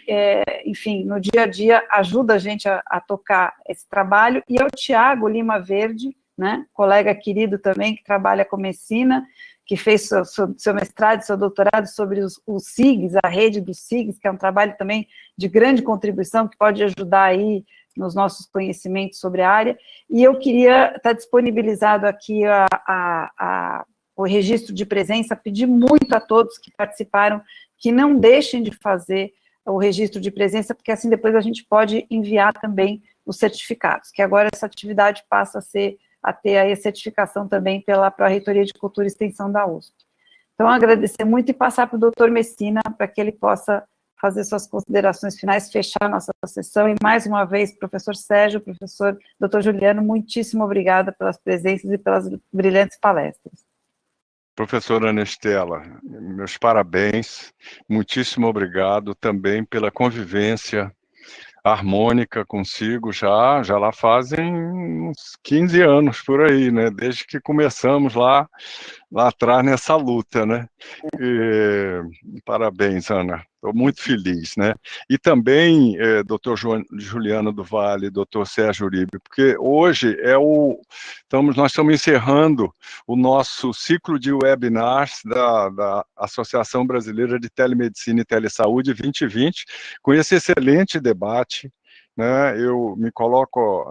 A: enfim, no dia a dia ajuda a gente a tocar esse trabalho, e ao Tiago Lima Verde, né, colega querido também, que trabalha com medicina, que fez seu mestrado e seu doutorado sobre os SIGs, a rede dos SIGs, que é um trabalho também de grande contribuição, que pode ajudar aí nos nossos conhecimentos sobre a área, e eu queria estar disponibilizado aqui o registro de presença, pedir muito a todos que participaram, que não deixem de fazer o registro de presença, porque assim depois a gente pode enviar também os certificados, que agora essa atividade passa a ter aí a certificação também pela Pró-Reitoria de Cultura e Extensão da USP. Então, agradecer muito e passar para o doutor Messina, para que ele possa fazer suas considerações finais, fechar a nossa sessão, e mais uma vez, professor Sérgio, professor doutor Juliano, muitíssimo obrigada pelas presenças e pelas brilhantes palestras.
C: Professora Ana Estela, meus parabéns, muitíssimo obrigado também pela convivência harmônica consigo, já lá fazem uns 15 anos por aí, né, desde que começamos lá atrás nessa luta, né, parabéns, Ana, estou muito feliz, né, e também, doutor Juliano do Vale, doutor Sérgio Uribe, porque hoje nós estamos encerrando o nosso ciclo de webinars da Associação Brasileira de Telemedicina e Telesaúde 2020, com esse excelente debate, né,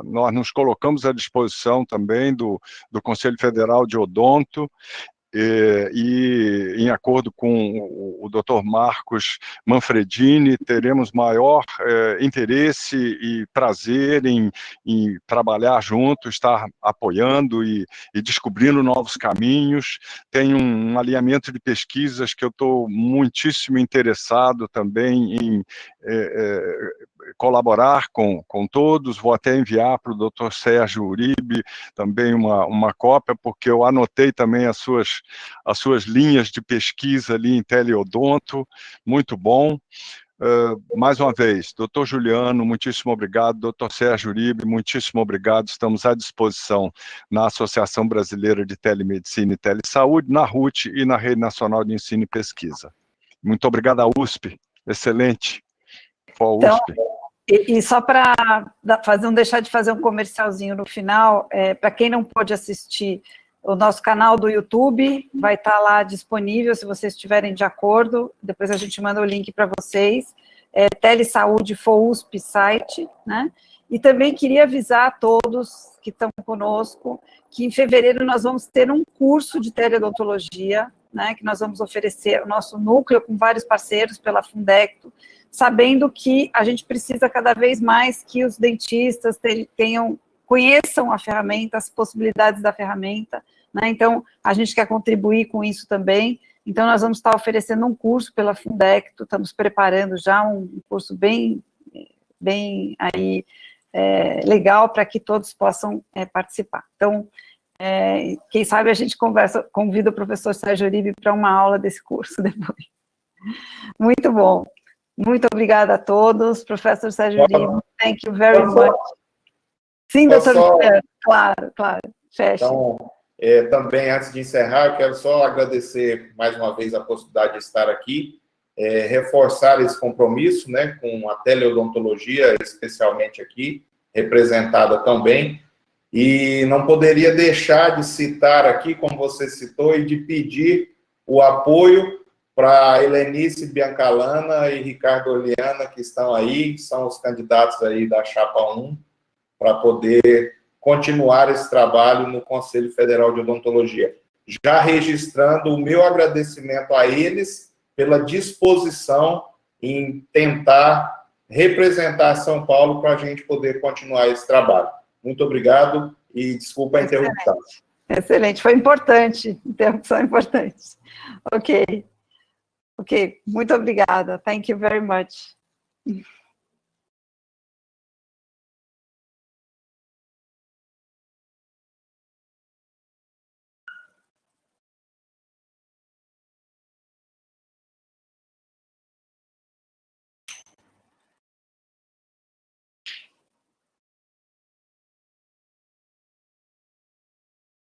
C: nós nos colocamos à disposição também do Conselho Federal de Odonto, e em acordo com o Dr. Marcos Manfredini, teremos maior interesse e prazer em trabalhar junto, estar apoiando e descobrindo novos caminhos. Tem um alinhamento de pesquisas que eu estou muitíssimo interessado também em colaborar com todos. Vou até enviar para o Dr. Sérgio Uribe também uma cópia, porque eu anotei também as suas linhas de pesquisa ali em teleodonto, muito bom. Mais uma vez, doutor Juliano, muitíssimo obrigado, doutor Sérgio Uribe, muitíssimo obrigado, estamos à disposição na Associação Brasileira de Telemedicina e Telesaúde, na RUT e na Rede Nacional de Ensino e Pesquisa. Muito obrigado à USP, excelente.
A: Então, e só para deixar de fazer um comercialzinho no final, para quem não pôde assistir, o nosso canal do YouTube vai estar lá disponível, se vocês estiverem de acordo, depois a gente manda o link para vocês, Telesaúde FOUSP site, né? E também queria avisar a todos que estão conosco que em fevereiro nós vamos ter um curso de teleodontologia, né, que nós vamos oferecer o nosso núcleo com vários parceiros pela Fundecto, sabendo que a gente precisa cada vez mais que os dentistas conheçam a ferramenta, as possibilidades da ferramenta, né? Então, a gente quer contribuir com isso também. Então, nós vamos estar oferecendo um curso pela Fundecto, estamos preparando já um curso bem aí, legal para que todos possam participar. Então, quem sabe a gente convida o professor Sérgio Uribe para uma aula desse curso depois. Muito bom. Muito obrigada a todos. Professor Sérgio Uribe, thank you very much. Sim, doutor Juliano, claro, fecha.
B: Então, também, antes de encerrar, eu quero só agradecer mais uma vez a possibilidade de estar aqui, reforçar esse compromisso, né, com a teleodontologia, especialmente aqui, representada também, e não poderia deixar de citar aqui, como você citou, e de pedir o apoio para Helenice Biancalana e Ricardo Oliana, que estão aí, são os candidatos aí da Chapa 1, para poder continuar esse trabalho no Conselho Federal de Odontologia. Já registrando o meu agradecimento a eles pela disposição em tentar representar São Paulo para a gente poder continuar esse trabalho. Muito obrigado e desculpa a interrupção.
A: Excelente, foi importante, interrupção importante. Ok, muito obrigada. Thank you very much.